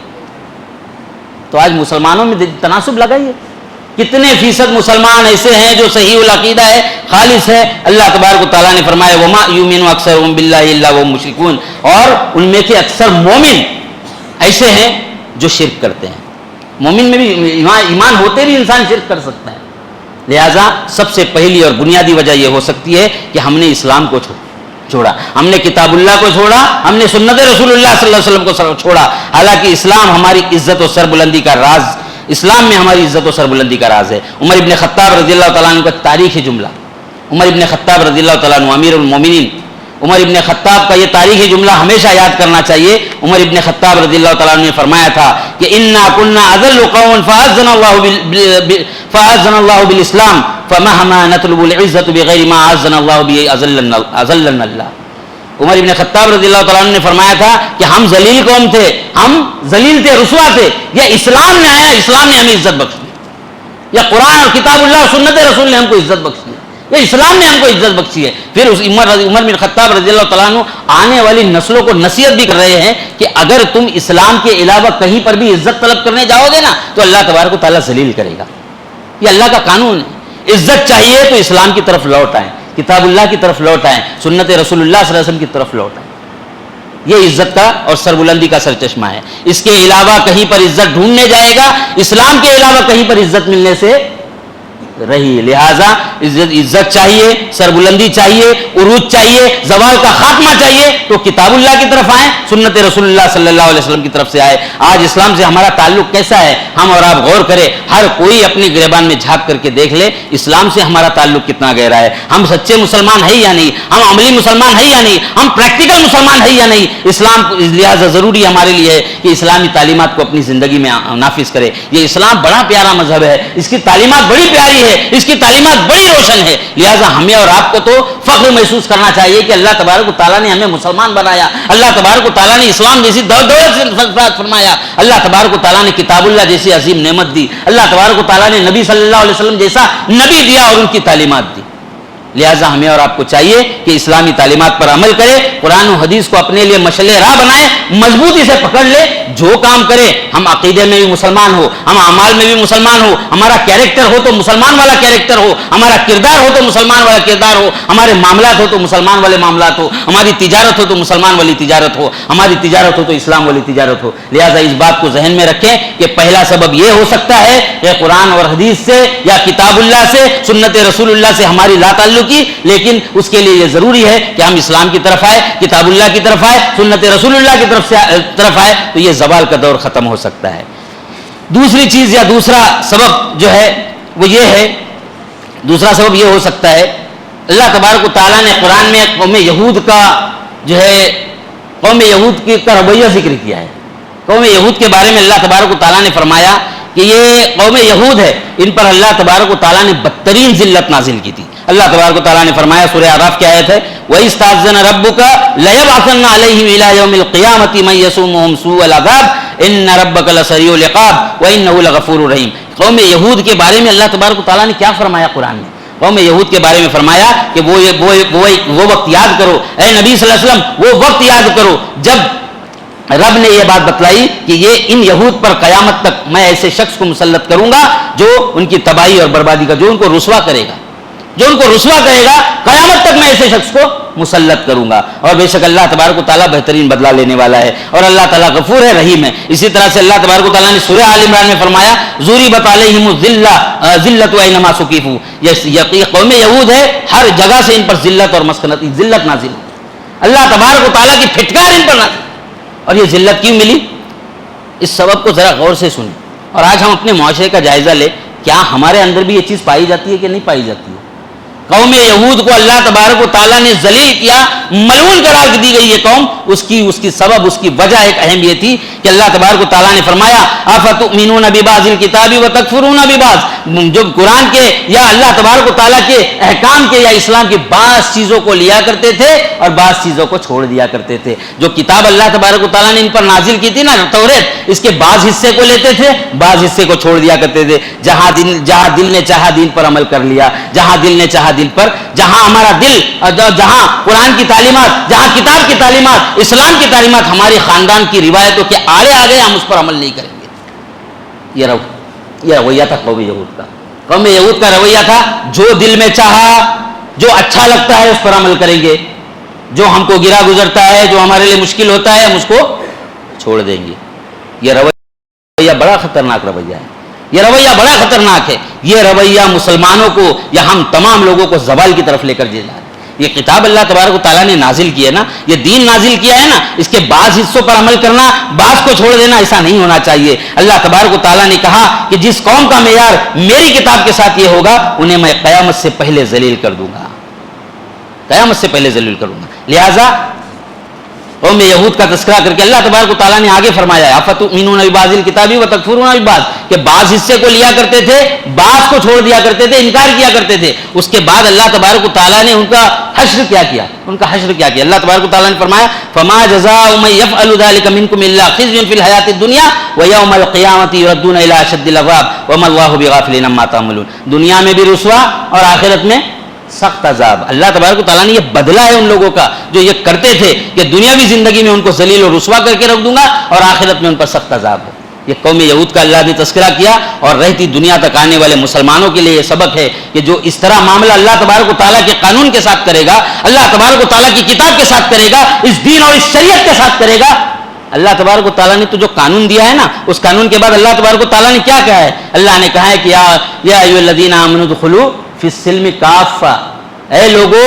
تو آج مسلمانوں میں تناسب لگائیے، کتنے فیصد مسلمان ایسے ہیں جو صحیح العقیدہ ہے، خالص ہے۔ اللہ تبارک و تعالیٰ نے فرمایا وَمَا يُؤْمِنُ أَكْثَرُهُم بِاللَّهِ إِلَّا وَهُم مُشْرِكُونَ، اور ان میں سے اکثر مومن ایسے ہیں جو شرک کرتے ہیں۔ مومن میں بھی ایمان ہوتے بھی انسان شرک کر سکتا ہے۔ لہذا سب سے پہلی اور بنیادی وجہ یہ ہو سکتی ہے کہ ہم نے اسلام کو چھوڑا، ہم نے کتاب اللہ کو چھوڑا، ہم نے سنت رسول اللہ صلی اللہ علیہ وسلم کو چھوڑا۔ حالانکہ اسلام ہماری عزت و سربلندی کا راز، اسلام میں ہماری عزت و سربلندی کا راز ہے۔ عمر ابن خطاب رضی اللہ تعالیٰ عنہ کا تاریخی جملہ، عمر ابن خطاب رضی اللہ تعالیٰ عنہ امیر المومنین، عمر ابن خطاب کا یہ تاریخی جملہ ہمیشہ یاد کرنا چاہیے۔ عمر ابن خطاب رضی اللہ تعالیٰ عنہ نے فرمایا تھا کہ انا كنا اذل قوم فاعزنا الله بالاسلام فمهما نطلب العزة بغیر ما اعزنا الله به اذلنا الله۔ عمر ابن خطاب رضی اللہ تعالیٰ عنہ نے فرمایا تھا کہ ہم ذلیل قوم تھے، ہم ذلیل تھے، رسوا تھے، یا اسلام نے آیا، اسلام نے ہمیں عزت بخش دی، یا قرآن اور کتاب اللہ اور سنت رسول نے ہم کو عزت بخش دی، یہ اسلام نے ہم کو عزت بخشی ہے۔ پھر اس عمر بن خطاب رضی اللہ تعالیٰ عنہ آنے والی نسلوں کو نصیحت بھی کر رہے ہیں کہ اگر تم اسلام کے علاوہ کہیں پر بھی عزت طلب کرنے جاؤ گے نا تو اللہ تبارک و تعالیٰ ذلیل کرے گا۔ یہ اللہ کا قانون ہے۔ عزت چاہیے تو اسلام کی طرف لوٹ آئیں، کتاب اللہ کی طرف لوٹ آئیں، سنت رسول اللہ صلی اللہ علیہ وسلم کی طرف لوٹ آئیں۔ یہ عزت کا اور سربلندی کا سرچشمہ ہے۔ اس کے علاوہ کہیں پر عزت ڈھونڈنے جائے گا، اسلام کے علاوہ کہیں پر عزت ملنے سے رہی۔ لہذا عزت چاہیے، سربلندی چاہیے، عروج چاہیے، زوال کا خاتمہ چاہیے تو کتاب اللہ کی طرف آئیں، سنت رسول اللہ صلی اللہ علیہ وسلم کی طرف سے آئے۔ آج اسلام سے ہمارا تعلق کیسا ہے؟ ہم اور آپ غور کریں، ہر کوئی اپنی گریبان میں جھانک کر کے دیکھ لے اسلام سے ہمارا تعلق کتنا گہرا ہے۔ ہم سچے مسلمان ہیں یا نہیں؟ ہم عملی مسلمان ہیں یا نہیں؟ ہم پریکٹیکل مسلمان ہیں یا نہیں؟ اسلام لہذا ضروری ہمارے لیے ہے کہ اسلامی تعلیمات کو اپنی زندگی میں نافذ کرے۔ یہ اسلام بڑا پیارا مذہب ہے، اس کی تعلیمات بڑی پیاری ہے، اس کی تعلیمات بڑی روشن ہے۔ لہذا ہمیں اور آپ کو تو فخر محسوس کرنا چاہیے کہ اللہ تبارک و تعالیٰ نے ہمیں مسلمان بنایا، اللہ تبارک و تعالیٰ نے اسلام جیسی دولت سے فضلات فرمایا، اللہ تبارک و تعالیٰ نے کتاب اللہ جیسی عظیم نعمت دی، اللہ تبارک و تعالیٰ نے نبی صلی اللہ علیہ وسلم جیسا نبی دیا اور ان کی تعلیمات دی۔ لہذا ہمیں اور آپ کو چاہیے کہ اسلامی تعلیمات پر عمل کرے، قرآن و حدیث کو اپنے لیے مشعل راہ بنائے، مضبوطی سے پکڑ لے، جو کام کرے ہم عقیدے میں بھی مسلمان ہو، ہم اعمال میں بھی مسلمان ہو، ہمارا کیریکٹر ہو تو مسلمان والا کیریکٹر ہو، ہمارا کردار ہو تو مسلمان والا کردار ہو، ہمارے معاملات ہو تو مسلمان والے معاملات ہو، ہماری تجارت ہو تو مسلمان والی تجارت ہو، ہماری تجارت ہو تو اسلام والی تجارت ہو۔ لہذا اس بات کو ذہن میں رکھیں کہ پہلا سبب یہ ہو سکتا ہے کہ قرآن اور حدیث سے یا کتاب اللہ سے، سنت رسول اللہ سے ہماری لا تعلقی، لیکن اس کے لیے یہ ضروری ہے کہ ہم اسلام کی طرف آئے، کتاب اللہ کی طرف آئے، سنت رسول اللہ کی طرف آئے، تو یہ زوال کا دور ختم ہو سکتا ہے۔ دوسری چیز یا دوسرا سبب جو ہے وہ یہ ہے، دوسرا سبب یہ ہو سکتا ہے، اللہ تبارک و تعالیٰ نے قرآن میں قوم یہود کا جو ہے قوم یہود کا رویہ ذکر کیا ہے۔ قوم یہود کے بارے میں اللہ تبارک و تعالیٰ نے فرمایا کہ یہ قوم یہود ہے، ان پر اللہ تبارک و تعالیٰ نے بدترین ذلت نازل کی تھی۔ اللہ تبارک و تعالیٰ نے فرمایا، سورہ اعراف کی آیت ہے، وَإِسْتَأْذَنَ رَبُّكَ لَيَبْعَثَنَّ عَلَيْهِمْ إِلَى يَوْمِ الْقِيَامَةِ مَن يَسُومُهُمْ سُوءَ الْعَذَابِ إِنَّ رَبَّكَ لَسَرِيعُ الْعِقَابِ وَإِنَّهُ لَغَفُورٌ رَحِيمٌ۔ قوم یہود کے بارے میں اللہ تبارک و تعالیٰ نے کیا فرمایا قرآن میں؟ قوم یہود کے بارے میں فرمایا کہ وہ وقت یاد کرو، اے نبی صلی اللہ علیہ وسلم وہ وقت یاد کرو جب رب نے یہ بات بتلائی کہ یہ ان یہود پر قیامت تک میں ایسے شخص کو مسلط کروں گا جو ان کی تباہی اور بربادی کا، جو ان کو رسوا کرے گا، جو ان کو رسوا کرے گا، قیامت تک میں ایسے شخص کو مسلط کروں گا۔ اور بے شک اللہ تبارک و تعالیٰ بہترین بدلہ لینے والا ہے، اور اللہ تعالیٰ غفور ہے، رحیم ہے۔ اسی طرح سے اللہ تبارک و تعالیٰ نے سورہ آل عمران میں فرمایا ضُرِبَتْ عَلَيْهِمُ الذِّلَّةُ أَيْنَمَا سُقِفُوا، یہ قوم یہود ہے، ہر جگہ سے ان پر ذلت اور مسکنت، ذلت نازل، اللہ تبارک و تعالیٰ کی پھٹکار ان پر نازل۔ اور یہ ذلت کیوں ملی؟ اس سبب کو ذرا غور سے سنیں، اور آج ہم اپنے معاشرے کا جائزہ لیں، کیا ہمارے اندر بھی یہ چیز پائی جاتی ہے کہ نہیں پائی جاتی ہے؟ قوم یہود کو اللہ تبارک و تعالیٰ نے ذلیل کیا، ملعون قرار دی گئی یہ قوم، اس کی سبب، اس کی وجہ ایک اہم یہ تھی کہ اللہ تبارک و تعالیٰ نے فرمایا افتؤمنون ببعض الکتاب وتکفرون ببعض، جو قرآن کے یا اللہ تبارک و تعالیٰ کے احکام کے یا اسلام کی بعض چیزوں کو لیا کرتے تھے اور بعض چیزوں کو چھوڑ دیا کرتے تھے۔ جو کتاب اللہ تبارک و تعالیٰ نے ان پر نازل کی تھی نا توریت، اس کے بعض حصے کو لیتے تھے، بعض حصے کو چھوڑ دیا کرتے تھے۔ جہاں دل نے چاہا دین پر عمل کر لیا، جہاں دل نے چاہا دل پر، جہاں ہمارا دل، جہاں قرآن کی تعلیمات، جہاں کتاب کی تعلیمات، اسلام کی تعلیمات ہماری خاندان کی روایتوں کے آڑے آ گئے، ہم اس پر عمل نہیں کریں گے۔ یہ رویہ تھا قوم یہود کا۔ قوم یہود کا رویہ تھا جو دل میں چاہا، جو اچھا لگتا ہے اس پر عمل کریں گے، جو ہم کو گرا گزرتا ہے، جو ہمارے لیے مشکل ہوتا ہے ہم اس کو چھوڑ دیں گے۔ یہ رویہ بڑا خطرناک رویہ ہے، یہ رویہ بڑا خطرناک ہے۔ یہ رویہ مسلمانوں کو یا ہم تمام لوگوں کو زوال کی طرف لے کر جا رہا ہے۔ یہ کتاب اللہ تبارک و تعالیٰ نے نازل کی ہے نا، یہ دین نازل کیا ہے نا، اس کے بعض حصوں پر عمل کرنا، بعض کو چھوڑ دینا، ایسا نہیں ہونا چاہیے۔ اللہ تبارک و تعالیٰ نے کہا کہ جس قوم کا معیار میری کتاب کے ساتھ یہ ہوگا انہیں میں قیامت سے پہلے ذلیل کر دوں گا، قیامت سے پہلے ذلیل کروں گا۔ لہٰذا قوم یہود کا تذکرہ کر کے اللہ تبارک و تعالیٰ نے آگے فرمایا افتؤمنون ببعض الکتاب وتکفرون ببعض، کہ بعض حصے کو لیا کرتے تھے، بعض کو چھوڑ دیا کرتے تھے، انکار کیا کرتے تھے۔ اس کے بعد اللہ تبارک و تعالیٰ نے ان کا حشر کیا کیا، ان کا حشر کیا کیا۔ اللہ تبارک و تعالیٰ نے فرمایا فما جزاء من يفعل ذلك منكم الا خزي في الحياة الدنيا ويوم القيامة يردون الى اشد العذاب وما الله بغافل عما تعملون، دنیا میں بھی رسوا اور آخرت میں سخت عذاب۔ اللہ تبارک و تعالیٰ نے یہ بدلہ ہے ان لوگوں کا جو یہ کرتے تھے کہ دنیاوی زندگی میں ان کو ذلیل اور رسوا کر کے رکھ دوں گا اور آخرت میں ان پر سخت عذاب ہے۔ یہ قوم یہود کا اللہ نے تذکرہ کیا، اور رہتی دنیا تک آنے والے مسلمانوں کے لیے یہ سبق ہے کہ جو اس طرح معاملہ اللہ تبارک و تعالیٰ کے قانون کے ساتھ کرے گا، اللہ تبارک و تعالیٰ کی کتاب کے ساتھ کرے گا، اس دین اور اس شریعت کے ساتھ کرے گا، اللہ تبارک و تعالیٰ نے تو جو قانون دیا ہے نا، اس قانون کے بعد اللہ تبارک و تعالیٰ نے کیا کہا ہے؟ اللہ نے کہا ہے کہ یا ایھا الذین آمنوا ادخلوا فی السلم کافہ، اے لوگو،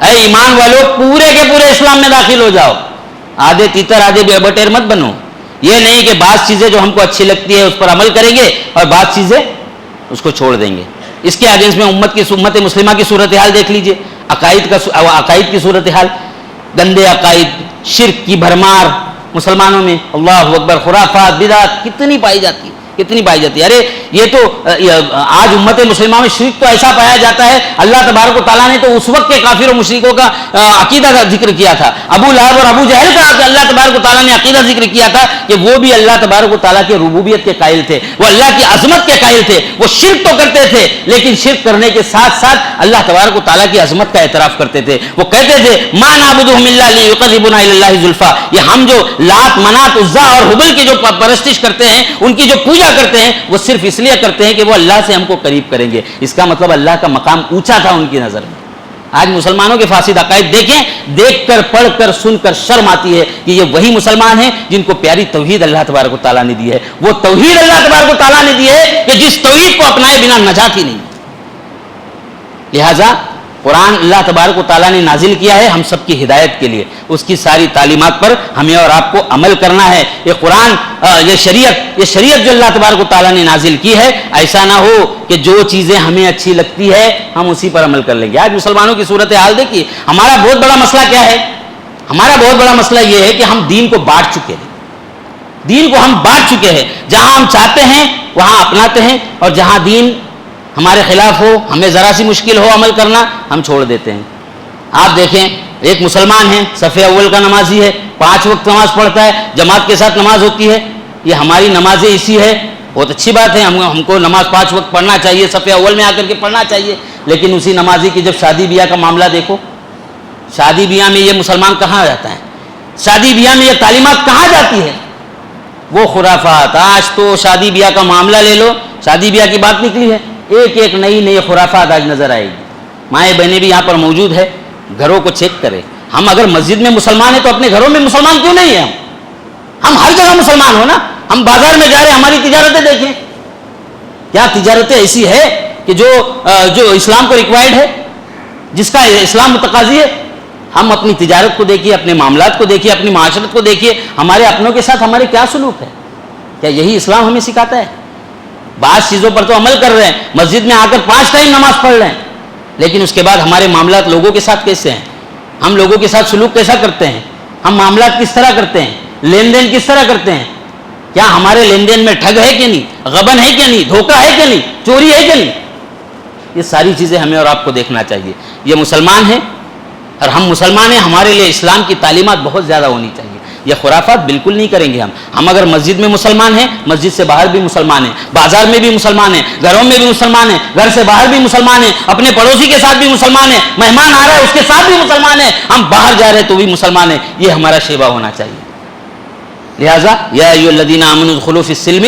اے ایمان والو، پورے کے پورے اسلام میں داخل ہو جاؤ، آدھے تیتر آدھے بٹیر مت بنو۔ یہ نہیں کہ بعض چیزیں جو ہم کو اچھی لگتی ہے اس پر عمل کریں گے اور بعض چیزیں اس کو چھوڑ دیں گے۔ اس کے اگینسٹ میں امت مسلمہ کی صورتحال دیکھ لیجئے، عقائد کی صورتحال، گندے عقائد، شرک کی بھرمار مسلمانوں میں، اللہ اکبر، خرافات، بدعت کتنی پائی جاتی ہے، کتنی پائی جاتی ہے۔ ارے یہ تو آج امت مسلمہ میں شرک تو ایسا پایا جاتا ہے، اللہ تبارک و تعالیٰ نے تو اس وقت کے کافر و مشرکوں کا عقیدہ کا ذکر کیا تھا، ابو لہب اور ابو جہل کا اللہ تبارک و تعالیٰ نے عقیدہ ذکر کیا تھا کہ وہ بھی اللہ تبارک و تعالیٰ کے ربوبیت کے قائل تھے، وہ اللہ کی عظمت کے قائل تھے، وہ شرک تو کرتے تھے لیکن شرک کرنے کے ساتھ ساتھ اللہ تبارک و تعالیٰ کی عظمت کا اعتراف کرتے تھے۔ وہ کہتے تھے ما نعبدهم الا ليقربونا الى الله زلفى، یہ ہم جو لات، منات، عزا اور ہبل کی جو پرستش کرتے ہیں، ان کی جو پوجا کرتے ہیں، وہ صرف اس لیے کرتے ہیں کہ وہ اللہ سے ہم کو قریب کریں گے۔ اس کا مطلب اللہ کا مقام اونچا تھا ان کی نظر میں۔ آج مسلمانوں کے فاسد عقائد دیکھیں، دیکھ کر، پڑھ کر، سن کر شرم آتی ہے کہ یہ وہی مسلمان ہیں جن کو پیاری توحید اللہ تبارک و تعالیٰ نے دی ہے۔ وہ توحید اللہ تبارک و تعالیٰ نے دی ہے کہ جس توحید کو اپنائے بنا نجات ہی نہیں۔ لہذا قرآن اللہ تبارک و تعالیٰ نے نازل کیا ہے ہم سب کی ہدایت کے لیے، اس کی ساری تعلیمات پر ہمیں اور آپ کو عمل کرنا ہے۔ یہ قرآن، یہ شریعت جو اللہ تبارک و تعالیٰ نے نازل کی ہے، ایسا نہ ہو کہ جو چیزیں ہمیں اچھی لگتی ہے ہم اسی پر عمل کر لیں گے۔ آج مسلمانوں کی صورتحال دیکھیے، ہمارا بہت بڑا مسئلہ کیا ہے؟ ہمارا بہت بڑا مسئلہ یہ ہے کہ ہم دین کو بانٹ چکے ہیں، دین کو ہم بانٹ چکے ہیں، جہاں ہم چاہتے ہیں وہاں اپناتے ہیں، اور جہاں دین ہمارے خلاف ہو، ہمیں ذرا سی مشکل ہو عمل کرنا، ہم چھوڑ دیتے ہیں۔ آپ دیکھیں، ایک مسلمان ہے، صف اول کا نمازی ہے، 5 وقت نماز پڑھتا ہے، جماعت کے ساتھ نماز ہوتی ہے، یہ ہماری نمازیں اسی ہے، بہت اچھی بات ہے، ہم کو نماز 5 وقت پڑھنا چاہیے، صف اول میں آ کر کے پڑھنا چاہیے، لیکن اسی نمازی کی جب شادی بیاہ کا معاملہ دیکھو، شادی بیاہ میں یہ مسلمان کہاں جاتا ہے؟ شادی بیاہ میں یہ تعلیمات کہاں جاتی ہے؟ وہ خرافات. آج تو شادی بیاہ کا معاملہ لے لو، شادی بیاہ کی بات نکلی ہے، ایک ایک نئی خرافات آج نظر آئے گی. مائیں بہنیں بھی یہاں پر موجود ہے، گھروں کو چیک کریں. ہم اگر مسجد میں مسلمان ہیں تو اپنے گھروں میں مسلمان کیوں نہیں ہیں؟ ہم ہر جگہ مسلمان ہو نا. ہم بازار میں جا رہے ہیں، ہماری تجارتیں دیکھیں، کیا تجارتیں ایسی ہے کہ جو اسلام کو ریکوائرڈ ہے، جس کا اسلام متقاضی ہے؟ ہم اپنی تجارت کو دیکھیے، اپنے معاملات کو دیکھیے، اپنی معاشرت کو دیکھیے، ہمارے اپنوں کے ساتھ ہمارے کیا سلوک ہے؟ کیا یہی اسلام ہمیں سکھاتا ہے؟ بعض چیزوں پر تو عمل کر رہے ہیں، مسجد میں آ کر 5 ٹائم نماز پڑھ رہے ہیں، لیکن اس کے بعد ہمارے معاملات لوگوں کے ساتھ کیسے ہیں؟ ہم لوگوں کے ساتھ سلوک کیسا کرتے ہیں؟ ہم معاملات کس طرح کرتے ہیں؟ لین دین کس طرح کرتے ہیں؟ کیا ہمارے لین دین میں ٹھگ ہے کہ نہیں؟ غبن ہے کہ نہیں؟ دھوکہ ہے کہ نہیں؟ چوری ہے کہ نہیں؟ یہ ساری چیزیں ہمیں اور آپ کو دیکھنا چاہیے. یہ مسلمان ہیں اور ہم مسلمان ہیں، ہمارے لیے اسلام کی تعلیمات بہت زیادہ ہونی چاہیے. یہ خرافات بالکل نہیں کریں گے ہم اگر مسجد میں مسلمان ہیں، مسجد سے باہر بھی مسلمان ہیں، بازار میں بھی مسلمان ہیں، گھروں میں بھی مسلمان ہیں، گھر سے باہر بھی مسلمان ہیں، اپنے پڑوسی کے ساتھ بھی مسلمان ہیں، مہمان آ رہا ہے اس کے ساتھ بھی مسلمان ہیں، ہم باہر جا رہے ہیں تو بھی مسلمان ہیں. یہ ہمارا شیوا ہونا چاہیے. لہذا یا ایھا الذین آمنوا ادخلوا فی السلم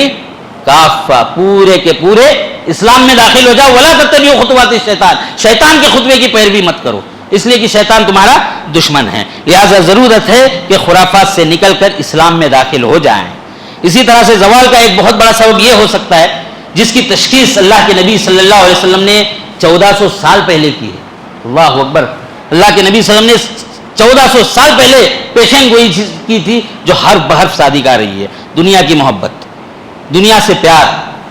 کافہ، پورے کے پورے اسلام میں داخل ہو جاؤ. ولا تتبعوا خطوات الشیطان، شیطان کے خطوے کی پیروی مت کرو، اس لیے کہ شیطان تمہارا دشمن ہے. لہذا ضرورت ہے کہ خرافات سے نکل کر اسلام میں داخل ہو جائیں. اسی طرح سے زوال کا ایک بہت بڑا سبب یہ ہو سکتا ہے جس کی تشخیص اللہ کے نبی صلی اللہ علیہ وسلم نے 1400 سال پہلے کی ہے. اللہ اکبر. اللہ کے نبی صلی اللہ علیہ وسلم نے 1400 سال پہلے پیشن گوئی کی تھی جو ہر بحرف صادق آ رہی ہے. دنیا کی محبت، دنیا سے پیار،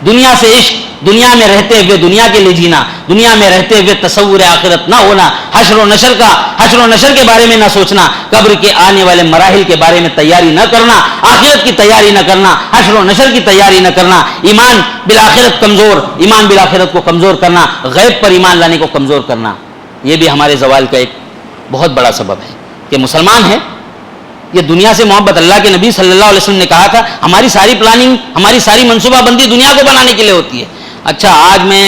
دنیا سے عشق، دنیا میں رہتے ہوئے دنیا کے لیے جینا، دنیا میں رہتے ہوئے تصور آخرت نہ ہونا، حشر و نشر کے بارے میں نہ سوچنا، قبر کے آنے والے مراحل کے بارے میں تیاری نہ کرنا، آخرت کی تیاری نہ کرنا، حشر و نشر کی تیاری نہ کرنا، ایمان بالآخرت کو کمزور کرنا، غیب پر ایمان لانے کو کمزور کرنا. یہ بھی ہمارے زوال کا ایک بہت بڑا سبب ہے کہ مسلمان ہیں. یہ دنیا سے محبت، اللہ کے نبی صلی اللہ علیہ وسلم نے کہا تھا ہماری ساری پلاننگ، ہماری ساری منصوبہ بندی دنیا کو بنانے کے لیے ہوتی ہے. اچھا آج میں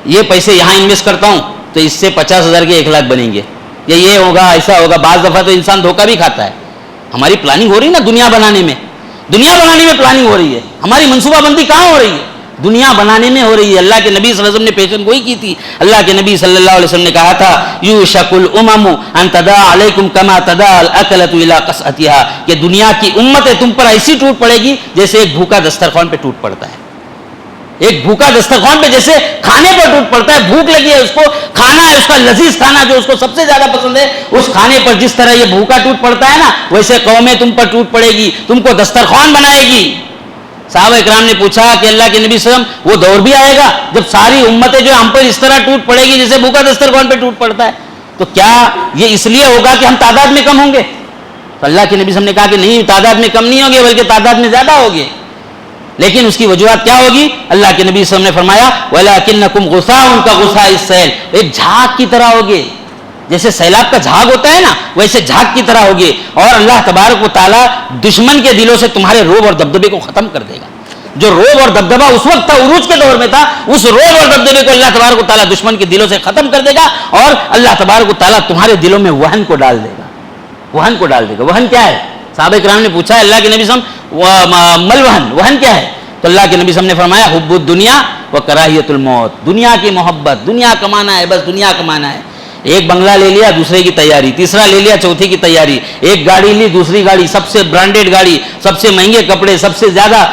یہ پیسے یہاں انویسٹ کرتا ہوں تو اس سے 50,000 کے 1 لاکھ بنیں گے، یا یہ ہوگا ایسا ہوگا. بعض دفعہ تو انسان دھوکہ بھی کھاتا ہے. ہماری پلاننگ ہو رہی ہے نا دنیا بنانے میں پلاننگ ہو رہی ہے. ہماری منصوبہ بندی کہاں ہو رہی ہے؟ دنیا بنانے میں ہو رہی ہے. اللہ کے نبی صلی اللہ علیہ وسلم نے پیشن گوئی کی تھی. اللہ کے نبی صلی اللہ علیہ وسلم نے کہا تھا یوشک الامم ان تداع علیکم کما تداع الاکلۃ الی قصعتها، کہ دنیا کی امتیں تم پر ایسی ٹوٹ پڑے گی جیسے ایک بھوکا دسترخوان پہ ٹوٹ پڑتا ہے. ایک بھوکا دسترخوان پہ جیسے کھانے پر ٹوٹ پڑتا ہے، بھوک لگی ہے، اس کو کھانا ہے، اس کا لذیذ کھانا جو اس کو سب سے زیادہ پسند ہے، اس کھانے پر جس طرح یہ بھوکا ٹوٹ پڑتا ہے نا، ویسے قومیں تم پر ٹوٹ پڑے گی، تم کو دسترخوان بنائے گی. صحابہ اکرام نے پوچھا کہ اللہ کے نبی صلی اللہ علیہ وسلم وہ دور بھی آئے گا جب ساری امتیں جو ہم پر اس طرح ٹوٹ پڑے گی جیسے بھوکا دسترخوان پہ ٹوٹ پڑتا ہے، تو کیا یہ اس لیے ہوگا کہ ہم تعداد میں کم ہوں گے؟ تو اللہ کے نبی صلی اللہ علیہ وسلم نے کہا کہ نہیں، تعداد میں کم نہیں ہوگے بلکہ تعداد میں زیادہ ہوگے. لیکن اس کی وجوہات کیا ہوگی؟ اللہ کے نبی صلی اللہ علیہ وسلم نے فرمایا وَلَكِنَّكُمْ غُثَاءٌ كَغُثَاءِ السَّيْلِ، ایک جھاگ کی طرح ہوگے. جیسے سیلاب کا جھاگ ہوتا ہے نا، ویسے جھاگ کی طرح ہوگی. اور اللہ تبارک و تعالیٰ دشمن کے دلوں سے تمہارے روب اور دبدبے کو ختم کر دے گا. جو روب اور دبدبہ اس وقت تھا، عروج کے دور میں تھا، اس روب اور دبدبے کو اللہ تبارک و تعالیٰ دشمن کے دلوں سے ختم کر دے گا. اور اللہ تبارک و تعالیٰ تمہارے دلوں میں وہن کو ڈال دے گا. وہن کیا ہے؟ صحابہ کرام نے پوچھا اللہ کے نبی صلی اللہ علیہ وسلم وہن کیا ہے؟ تو اللہ کے نبی صلی اللہ علیہ وسلم نے فرمایا حب الدنیا و کراہیت الموت، دنیا کی محبت، دنیا کمانا ہے، بس دنیا کمانا ہے. ایک بنگلہ لے لیا، دوسرے کی تیاری، تیسرا لے لیا، چوتھی کی تیاری. ایک گاڑی لی، دوسری گاڑی، سب سے برانڈیڈ گاڑی، سب سے مہنگے کپڑے، سب سے زیادہ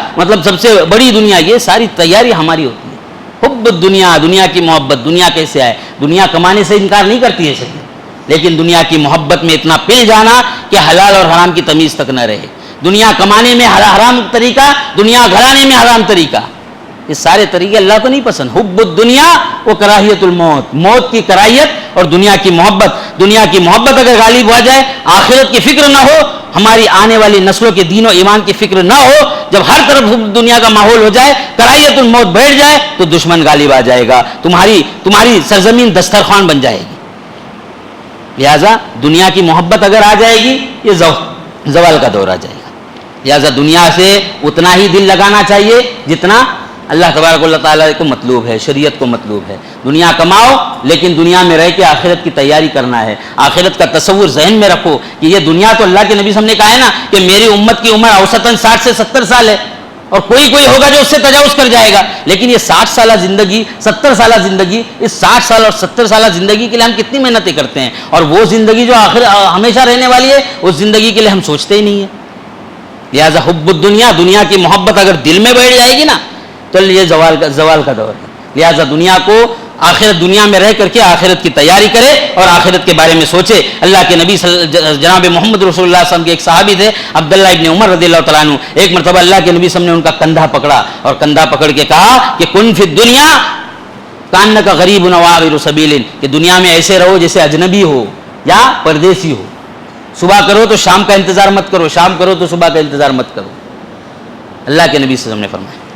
سب سے بڑی دنیا، یہ ساری تیاری ہماری ہوتی ہے. حب الدنیا، دنیا کی محبت. دنیا کیسے آئے؟ دنیا کمانے سے انکار نہیں کرتی ہے شریعت، لیکن دنیا کی محبت میں اتنا پل جانا کہ حلال اور حرام کی تمیز تک نہ رہے. دنیا کمانے میں حرام طریقہ، دنیا گھرانے میں حرام طریقہ، یہ سارے طریقے اللہ کو نہیں پسند. حب الدنیا و کراہیت الموت، موت کی کراہیت اور دنیا کی محبت. دنیا کی محبت اگر غالب ہو جائے، آخرت کی فکر نہ ہو، ہماری آنے والی نسلوں کے دین و ایمان کی فکر نہ ہو، جب ہر طرف دنیا کا ماحول ہو جائے، کراہیت الموت بیٹھ جائے، تو دشمن غالب آ جائے گا، تمہاری سرزمین دسترخوان بن جائے گی. لہذا دنیا کی محبت اگر آ جائے گی، یہ زوال کا دور آ جائے گا. لہذا دنیا سے اتنا ہی دل لگانا چاہیے جتنا اللہ تبارک اللہ تعالیٰ کو مطلوب ہے، شریعت کو مطلوب ہے دنیا کماؤ لیکن دنیا میں رہ کے آخرت کی تیاری کرنا ہے، آخرت کا تصور ذہن میں رکھو کہ یہ دنیا تو اللہ کے نبی صلی اللہ علیہ وسلم نے کہا ہے نا کہ میری امت کی عمر اوسطاً 60 سے 70 سال ہے، اور کوئی ہوگا جو اس سے تجاوز کر جائے گا، لیکن یہ 60 سالہ زندگی، 70 سالہ زندگی، اس 60 سال اور 70 سالہ زندگی کے لیے ہم کتنی محنتیں کرتے ہیں، اور وہ زندگی جو آخر ہمیشہ رہنے والی ہے اس زندگی کے لیے ہم سوچتے ہی نہیں ہیں۔ لہٰذا حب الدنیا، دنیا کی محبت اگر دل میں بیٹھ جائے گی نا تو یہ زوال کا دور ہے۔ لہٰذا دنیا کو آخرت، دنیا میں رہ کر کے آخرت کی تیاری کرے اور آخرت کے بارے میں سوچے۔ اللہ کے نبی جناب محمد رسول اللہ صلی اللہ علیہ وسلم کے ایک صحابی تھے عبداللہ ابن عمر رضی اللہ تعالیٰ عنہ، ایک مرتبہ اللہ کے نبی صلی اللہ علیہ وسلم نے ان کا کندھا پکڑا اور کندھا پکڑ کے کہا کہ کن فی الدنیا کانک غریب وعابر سبیل، کہ دنیا میں ایسے رہو جیسے اجنبی ہو یا پردیسی ہو، صبح کرو تو شام کا انتظار مت کرو، شام کرو تو صبح کا انتظار مت کرو، اللہ کے نبی صلی اللہ علیہ وسلم نے فرمایا۔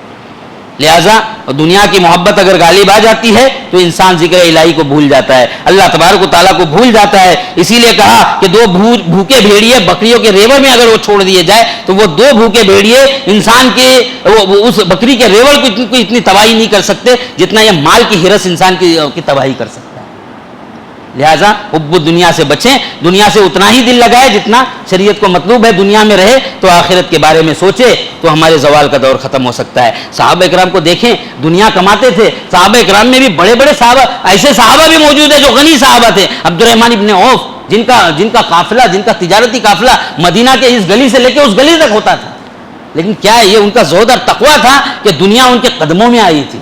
لہٰذا دنیا کی محبت اگر غالب آ جاتی ہے تو انسان ذکر الہی کو بھول جاتا ہے، اللہ تبارک و تعالیٰ کو بھول جاتا ہے۔ اسی لیے کہا کہ دو بھوکے بھیڑیے بکریوں کے ریوڑ میں اگر وہ چھوڑ دیے جائے تو وہ دو بھوکے بھیڑیے انسان کے اس بکری کے ریوڑ کو اتنی تباہی نہیں کر سکتے جتنا یہ مال کی ہرس انسان کی تباہی کر سکتا ہے۔ لہٰذا حب دنیا سے بچیں، دنیا سے اتنا ہی دل لگائے جتنا شریعت کو مطلوب ہے، دنیا میں رہے تو آخرت کے بارے میں سوچے تو ہمارے زوال کا دور ختم ہو سکتا ہے۔ صحابہ اکرام کو دیکھیں، دنیا کماتے تھے، صحابہ اکرام میں بھی بڑے بڑے صحابہ، ایسے صحابہ بھی موجود ہیں جو غنی صحابہ تھے، عبد الرحمن ابن عوف جن کا قافلہ، جن کا تجارتی قافلہ مدینہ کے اس گلی سے لے کے اس گلی تک ہوتا تھا، لیکن کیا ہے یہ ان کا زہد اور تقویٰ تھا کہ دنیا ان کے قدموں میں آئی تھی۔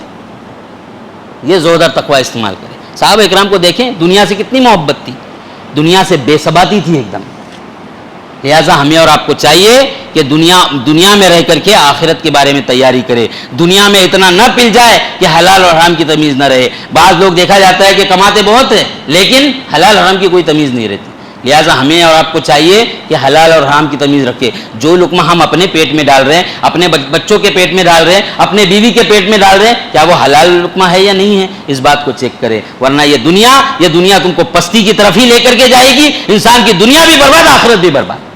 یہ زہد اور تقویٰ استعمال کریں۔ صحابہ اکرام کو دیکھیں، دنیا سے کتنی محبت تھی، دنیا سے بے ثباتی تھی ایک دم۔ لہٰذا ہمیں اور آپ کو چاہیے کہ دنیا میں رہ کر کے آخرت کے بارے میں تیاری کرے، دنیا میں اتنا نہ پل جائے کہ حلال اور حرام کی تمیز نہ رہے۔ بعض لوگ دیکھا جاتا ہے کہ کماتے بہت ہیں لیکن حلال حرام کی کوئی تمیز نہیں رہتی۔ لہٰذا ہمیں اور آپ کو چاہیے کہ حلال اور حرام کی تمیز رکھے۔ جو لقمہ ہم اپنے پیٹ میں ڈال رہے ہیں، اپنے بچوں کے پیٹ میں ڈال رہے ہیں، اپنے بیوی کے پیٹ میں ڈال رہے ہیں، کیا وہ حلال لقمہ ہے یا نہیں ہے، اس بات کو چیک کرے، ورنہ یہ دنیا تم کو پستی کی طرف ہی لے کر کے جائے گی، انسان کی دنیا بھی برباد، آخرت بھی برباد۔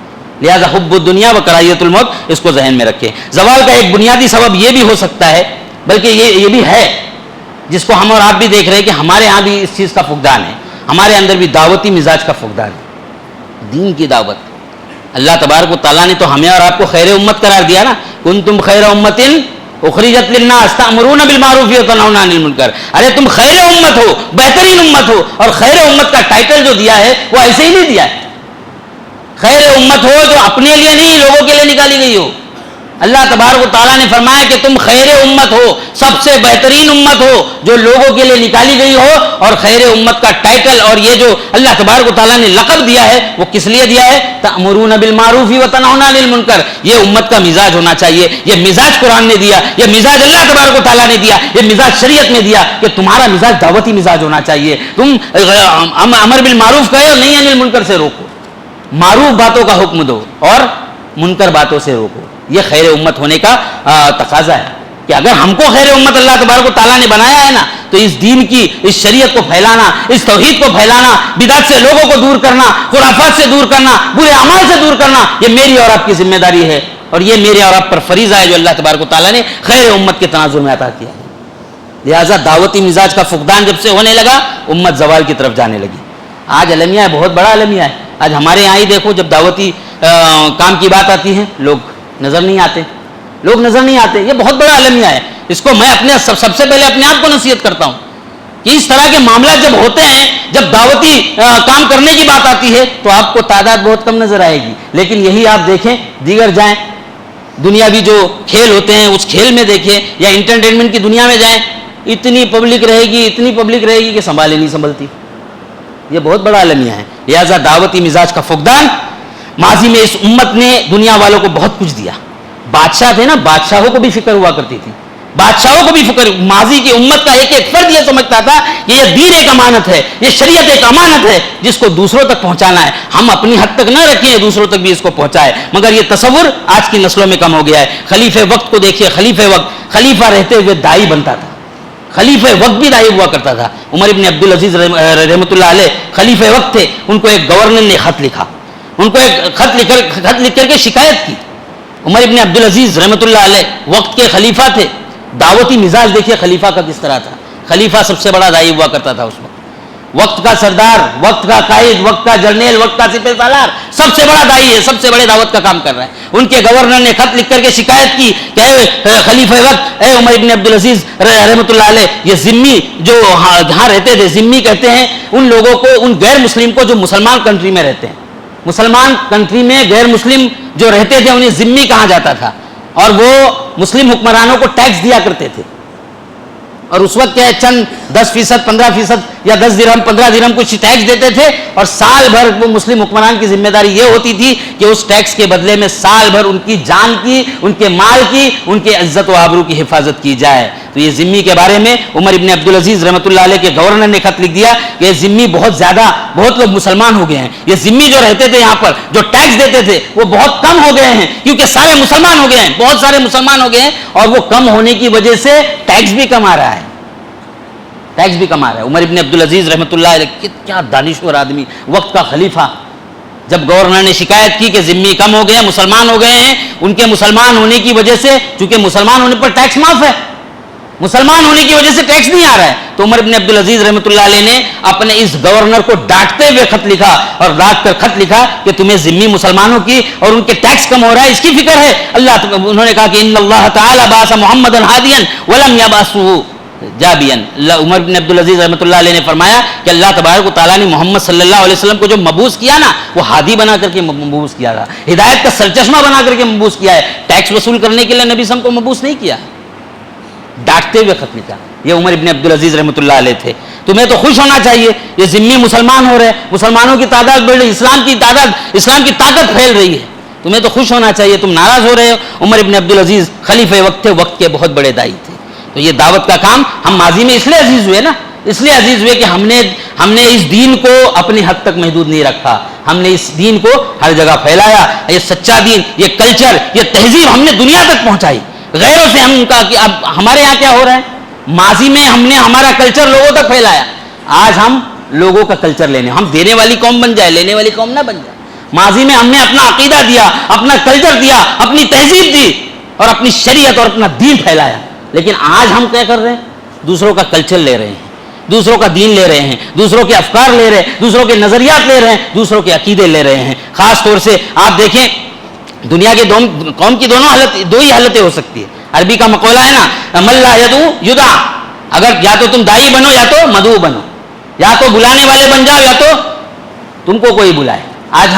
لہٰذا حب الدنیا و کراہیت الموت، اس کو ذہن میں رکھے۔ زوال کا ایک بنیادی سبب یہ بھی ہو سکتا ہے، بلکہ یہ بھی ہے جس کو ہم اور آپ بھی دیکھ رہے ہیں کہ ہمارے ہاں بھی اس چیز کا فقدان ہے، ہمارے اندر بھی دعوتی مزاج کا فقدان ہے، دین کی دعوت۔ اللہ تبارک و تعالیٰ نے تو ہمیں اور آپ کو خیر امت قرار دیا نا، کنتم خیر امت اخرجت للناس تأمرون بالمعروف وتنہون عن المنکر۔ ارے تم خیر امت ہو، بہترین امت ہو، اور خیر امت کا ٹائٹل جو دیا ہے وہ ایسے ہی نہیں دیا ہے۔ خیر امت ہو جو اپنے لیے نہیں، لوگوں کے لیے نکالی گئی ہو۔ اللہ تبارک و تعالیٰ نے فرمایا کہ تم خیر امت ہو، سب سے بہترین امت ہو جو لوگوں کے لیے نکالی گئی ہو، اور خیر امت کا ٹائٹل اور یہ جو اللہ تبارک و تعالیٰ نے لقب دیا ہے وہ کس لیے دیا ہے؟ تأمرون بالمعروف وتنہون عن المنکر۔ یہ امت کا مزاج ہونا چاہیے، یہ مزاج قرآن نے دیا، یہ مزاج اللہ تبارک و تعالیٰ نے دیا، یہ مزاج شریعت نے دیا کہ تمہارا مزاج دعوتی مزاج ہونا چاہیے۔ تم امر بالمعروف کہے اور نہیں عن المنکر سے روکو، معروف باتوں کا حکم دو اور منکر باتوں سے روکو۔ یہ خیر امت ہونے کا تقاضا ہے کہ اگر ہم کو خیر امت اللہ تبارک و تعالیٰ نے بنایا ہے نا تو اس دین کی، اس شریعت کو پھیلانا، اس توحید کو پھیلانا، بدعت سے لوگوں کو دور کرنا، خرافات سے دور کرنا، برے اعمال سے دور کرنا، یہ میری اور آپ کی ذمہ داری ہے، اور یہ میرے اور آپ پر فریضہ ہے جو اللہ تبارک و تعالیٰ نے خیر امت کے تناظر میں عطا کیا ہے۔ لہٰذا دعوتی مزاج کا فقدان جب سے ہونے لگا، امت زوال کی طرف جانے لگی۔ آج المیہ ہے، بہت بڑا المیہ ہے۔ آج ہمارے یہاں ہی دیکھو، جب دعوتی کام کی بات آتی ہے لوگ نظر نہیں آتے، یہ بہت بڑا المیہ ہے۔ اس کو میں سب سے پہلے اپنے آپ کو نصیحت کرتا ہوں کہ اس طرح کے معاملات جب ہوتے ہیں، جب دعوتی کام کرنے کی بات آتی ہے تو آپ کو تعداد بہت کم نظر آئے گی، لیکن یہی آپ دیکھیں دیگر جائیں، دنیاوی جو کھیل ہوتے ہیں اس کھیل میں دیکھیں یا انٹرٹینمنٹ کی دنیا میں جائیں، اتنی پبلک رہے گی کہ سنبھالے نہیں سنبھلتی۔ یہ بہت بڑا المیہ ہے۔ لہٰذا دعوتی مزاج کا فقدان، ماضی میں اس امت نے دنیا والوں کو بہت کچھ دیا۔ بادشاہ تھے نا، بادشاہوں کو بھی فکر ہوا کرتی تھی، بادشاہوں کو بھی فکر، ماضی کی امت کا ایک فرد یہ سمجھتا تھا کہ یہ دین ایک امانت ہے، یہ شریعت ایک امانت ہے جس کو دوسروں تک پہنچانا ہے، ہم اپنی حد تک نہ رکھیں، دوسروں تک بھی اس کو پہنچائے۔ مگر یہ تصور آج کی نسلوں میں کم ہو گیا ہے۔ خلیفہ وقت کو دیکھیے، خلیفہ رہتے ہوئے دائی بنتا تھا، خلیفہ وقت بھی دائی ہوا کرتا تھا۔ عمر ابن عبدالعزیز رحمۃ اللہ علیہ خلیفہ وقت تھے، ان کو ایک گورنر نے خط لکھا، ان کو ایک خط لکھ کر کے شکایت کی۔ عمر ابن عبدالعزیز رحمۃ اللہ علیہ وقت کے خلیفہ تھے، دعوتی مزاج دیکھیے خلیفہ کا کس طرح تھا. خلیفہ سب سے بڑا داعی ہوا کرتا تھا اس وقت کا سردار، وقت کا قائد، وقت کا جرنیل، وقت کا سپہ سالار، سب سے بڑا داعی ہے، سب سے بڑے دعوت کا کام کر رہا ہے. ان کے گورنر نے خط لکھ کر کے شکایت کی کہ اے خلیفہ وقت، اے عمر ابن عبدالعزیز رحمۃ اللہ علیہ، یہ ذمی جو جہاں رہتے تھے، ذمی کہتے ہیں ان لوگوں کو، ان غیر مسلم کو جو مسلمان کنٹری میں رہتے ہیں. مسلمان کنٹری میں غیر مسلم جو رہتے تھے انہیں ذمی کہا جاتا تھا، اور وہ مسلم حکمرانوں کو ٹیکس دیا کرتے تھے. اور اس وقت کیا ہے، چند 10%، 15% یا 10 درہم 15 درہم کچھ ٹیکس دیتے تھے، اور سال بھر وہ مسلم حکمران کی ذمہ داری یہ ہوتی تھی کہ اس ٹیکس کے بدلے میں سال بھر ان کی جان کی، ان کے مال کی، ان کے عزت و آبرو کی حفاظت کی جائے. تو یہ ذمی کے بارے میں عمر ابن عبدالعزیز رحمۃ اللہ علیہ کے گورنر نے خط لکھ دیا کہ ذمی بہت زیادہ، بہت لوگ مسلمان ہو گئے ہیں. یہ ذمی جو رہتے تھے یہاں پر، جو ٹیکس دیتے تھے، وہ بہت کم ہو گئے ہیں، کیونکہ سارے مسلمان ہو گئے ہیں، بہت سارے مسلمان ہو گئے ہیں، اور وہ کم ہونے کی وجہ سے ٹیکس بھی کم آ رہا ہے. ٹیکس بھی کما رہا ہے. عمر ابن عبدالعزیز رحمۃ اللہ علیہ کیا دانشور آدمی، وقت کا خلیفہ. جب گورنر نے شکایت کی کہ ذمی کم ہو گئے ہیں، مسلمان ہو گئے ہیں، ان کے مسلمان ہونے کی وجہ سے، چونکہ مسلمان ہونے پر ٹیکس معاف ہے، مسلمان ہونے کی وجہ سے ٹیکس نہیں آ رہا ہے، تو عمر ابن عبدالعزیز رحمۃ اللہ علیہ نے اپنے اس گورنر کو ڈانٹتے ہوئے خط لکھا، اور ڈانٹ کر خط لکھا کہ تمہیں ذمی مسلمانوں کی اور ان کے ٹیکس کم ہو رہا ہے اس کی فکر ہے. انہوں نے کہا کہ ان اللہ تعالی بعث محمدا ہادیا ولم یبعثه جابین. عمر بن عبدالعزیز رحمۃ اللہ علیہ نے فرمایا کہ اللہ تبارک و تعالیٰ نے محمد صلی اللہ علیہ وسلم کو جو مبعوث کیا نا، وہ ہادی بنا کر کے مبعوث کیا تھا، ہدایت کا سرچشمہ بنا کر کے مبعوث کیا ہے. ٹیکس وصول کرنے کے لیے نبی صلی اللہ علیہ وسلم کو مبعوث نہیں کیا. ڈانٹتے ہوئے خط لکھا. یہ عمر ابن عبدالعزیز رحمۃ اللہ علیہ تھے. تمہیں تو خوش ہونا چاہیے، یہ ذمی مسلمان ہو رہے، مسلمانوں کی تعداد بڑھ رہی، اسلام کی طاقت پھیل رہی ہے، تمہیں تو خوش ہونا چاہیے، تم ناراض ہو رہے ہو. عمر ابن عبدالعزیز خلیفہ وقت تھے، وقت کے بہت بڑے داعی تھے. تو یہ دعوت کا کام ہم ماضی میں اس لیے عزیز ہوئے نا، اس لیے عزیز ہوئے کہ ہم نے اس دین کو اپنی حد تک محدود نہیں رکھا، ہم نے اس دین کو ہر جگہ پھیلایا. یہ سچا دین، یہ کلچر، یہ تہذیب ہم نے دنیا تک پہنچائی. غیروں سے ہم کا کہ اب ہمارے یہاں کیا ہو رہا ہے، ماضی میں ہم نے ہمارا کلچر لوگوں تک پھیلایا، آج ہم لوگوں کا کلچر لینے، ہم دینے والی قوم بن جائے، لینے والی قوم نہ بن جائے. ماضی میں ہم نے اپنا عقیدہ دیا، اپنا کلچر دیا، اپنی تہذیب دی، اور اپنی شریعت اور اپنا دین پھیلایا. لیکن آج ہم کیا کر رہے ہیں، دوسروں کا کلچر لے رہے ہیں، دوسروں کا دین لے رہے ہیں، دوسروں کے افکار لے رہے ہیں، دوسروں کے نظریات لے رہے ہیں، دوسروں کے عقیدے لے رہے ہیں. خاص طور سے آپ دیکھیں دنیا کے قوم کی دو ہی حالتیں ہو سکتی ہے. عربی کا مقولہ ہے نا، من لا یدعو یدعا، اگر یا تو تم داعی بنو یا تو مدعو بنو، یا تو بلانے والے بن جاؤ یا تو تم کو کوئی بلائے. آج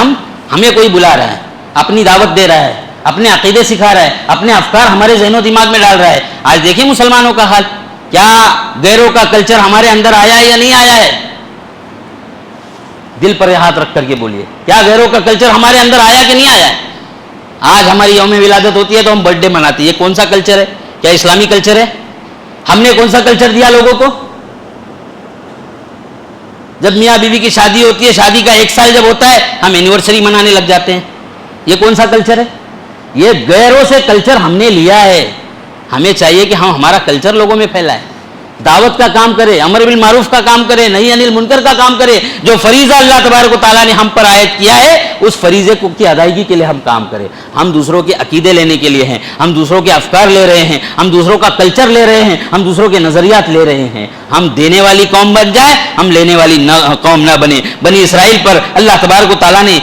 ہمیں کوئی بلا رہا ہے، اپنی دعوت دے رہا ہے، اپنے عقیدے سکھا رہا ہے، اپنے افکار ہمارے ذہن و دماغ میں ڈال رہا ہے. آج دیکھیں مسلمانوں کا حال، کیا غیروں کا کلچر ہمارے اندر آیا ہے یا نہیں آیا ہے؟ دل پر ہاتھ رکھ کر کے بولیے، کیا غیروں کا کلچر ہمارے اندر آیا کہ نہیں آیا ہے؟ آج ہماری یوم ولادت ہوتی ہے تو ہم برتھ ڈے مناتے ہیں، یہ کون سا کلچر ہے؟ کیا اسلامی کلچر ہے؟ ہم نے کون سا کلچر دیا لوگوں کو؟ جب میاں بیوی کی شادی ہوتی ہے، شادی کا 1 سال جب ہوتا ہے، ہم اینیورسری منانے لگ جاتے ہیں. یہ کون سا کلچر ہے؟ یہ غیروں سے کلچر ہم نے لیا ہے. ہمیں چاہیے کہ ہم ہمارا کلچر لوگوں میں پھیلائیں، دعوت کا کام کرے، امر بالمعروف کا کام کرے، نہی عن المنکر کا کام کرے. جو فریضہ اللہ تبارک و تعالیٰ نے ہم پر عائد کیا ہے، اس فریضے کی ادائیگی کے لیے ہم کام کریں. ہم دوسروں کے عقیدے لینے کے لیے ہیں، ہم دوسروں کے افکار لے رہے ہیں، ہم دوسروں کا کلچر لے رہے ہیں، ہم دوسروں کے نظریات لے رہے ہیں. ہم دینے والی قوم بن جائیں، ہم لینے والی قوم نہ بنے. بنی اسرائیل پر اللہ تبارک و تعالیٰ نے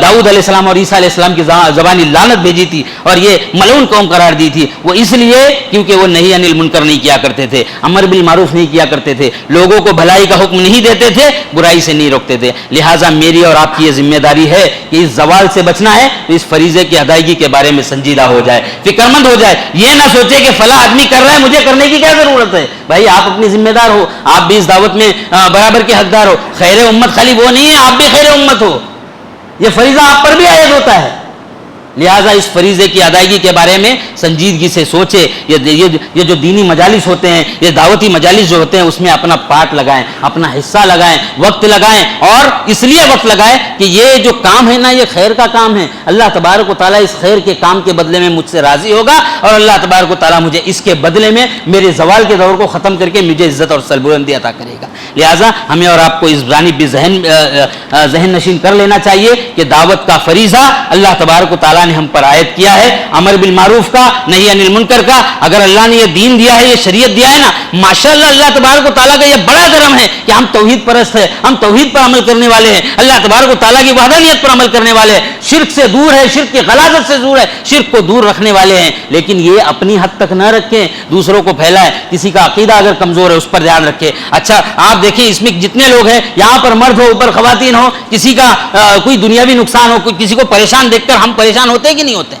داؤد علیہ السلام اور عیسیٰ علیہ السلام کی زبانی لعنت بھیجی تھی اور یہ ملعون قوم قرار دی تھی. وہ اس لیے کیونکہ وہ نہی عن المنکر نہیں کیا کرتے تھے، امر بالمعروف نہیں کیا کرتے تھے، لوگوں کو بھلائی کا حکم نہیں دیتے تھے، برائی سے نہیں روکتے تھے. لہٰذا میری اور آپ کی یہ ذمہ داری ہے کہ اس زوال سے بچنا ہے تو اس فریضے کی ادائیگی کے بارے میں سنجیدہ ہو جائے، فکر مند ہو جائے. یہ نہ سوچے کہ فلاں آدمی کر رہا ہے، مجھے کرنے کی کیا ضرورت ہے. بھائی آپ اپنی ذمہ دار ہو، آپ بھی اس دعوت میں برابر کے حقدار ہو. خیر امت خالی وہ نہیں ہے، آپ بھی خیر امت ہو. یہ فریضہ آپ پر بھی عائد ہوتا ہے. لہٰذا اس فریضے کی ادائیگی کے بارے میں سنجیدگی سے سوچے. یہ جو دینی مجالس ہوتے ہیں، یہ دعوتی مجالس جو ہوتے ہیں، اس میں اپنا پارٹ لگائیں، اپنا حصہ لگائیں، وقت لگائیں. اور اس لیے وقت لگائیں کہ یہ جو کام ہے نا، یہ خیر کا کام ہے. اللہ تبارک و تعالیٰ اس خیر کے کام کے بدلے میں مجھ سے راضی ہوگا، اور اللہ تبارک و تعالیٰ مجھے اس کے بدلے میں میرے زوال کے دور کو ختم کر کے مجھے عزت اور سربلندی عطا کرے گا. لہٰذا ہمیں اور آپ کو اس جانب بھی ذہن نشین کر لینا چاہیے کہ دعوت کا فریضہ اللہ تبارک و تعالیٰ نے ہم پر عائد کیا ہے، امر بالمعروف کا، نہی عن المنکر کا. اگر اللہ نے یہ دین دیا ہے، یہ شریعت دیا ہے نا، ماشاءاللہ اللہ تبارک و تعالیٰ کا یہ بڑا کرم ہے کہ ہم توحید پرست ہیں، ہم توحید پر عمل کرنے والے ہیں، اللہ تبارک و تعالیٰ کی وحدانیت پر عمل کرنے والے ہیں، شرک سے دور ہے، شرک کی غلاظت سے دور ہے، شرک کو دور رکھنے والے ہیں. لیکن یہ اپنی حد تک نہ رکھیں، دوسروں کو پھیلائیں. کسی کا عقیدہ اگر کمزور ہے اس پر دھیان رکھیں. اچھا آپ دیکھیں اس میں جتنے لوگ ہیں، یہاں پر مرد ہو، اوپر خواتین ہو، کسی کا کوئی دنیاوی نقصان ہو، کسی کو پریشان دیکھ کر ہم پریشان ہوتے کہ نہیں ہوتے؟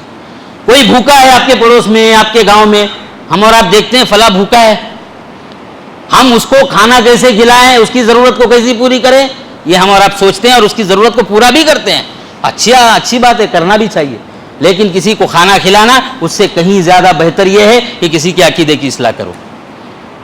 کوئی بھوکا ہے آپ کے پڑوس میں، آپ کے گاؤں میں، ہم اور آپ دیکھتے ہیں فلاں بھوکا ہے، ہم اس کو کھانا کیسے کھلائیں، اس کی ضرورت کو کیسے پوری کریں، یہ ہم اور آپ سوچتے ہیں اور اس کی ضرورت کو پورا بھی کرتے ہیں. اچھی بات ہے، کرنا بھی چاہیے. لیکن کسی کو کھانا کھلانا اس سے کہیں زیادہ بہتر یہ ہے کہ کسی کے عقیدے کی اصلاح کرو.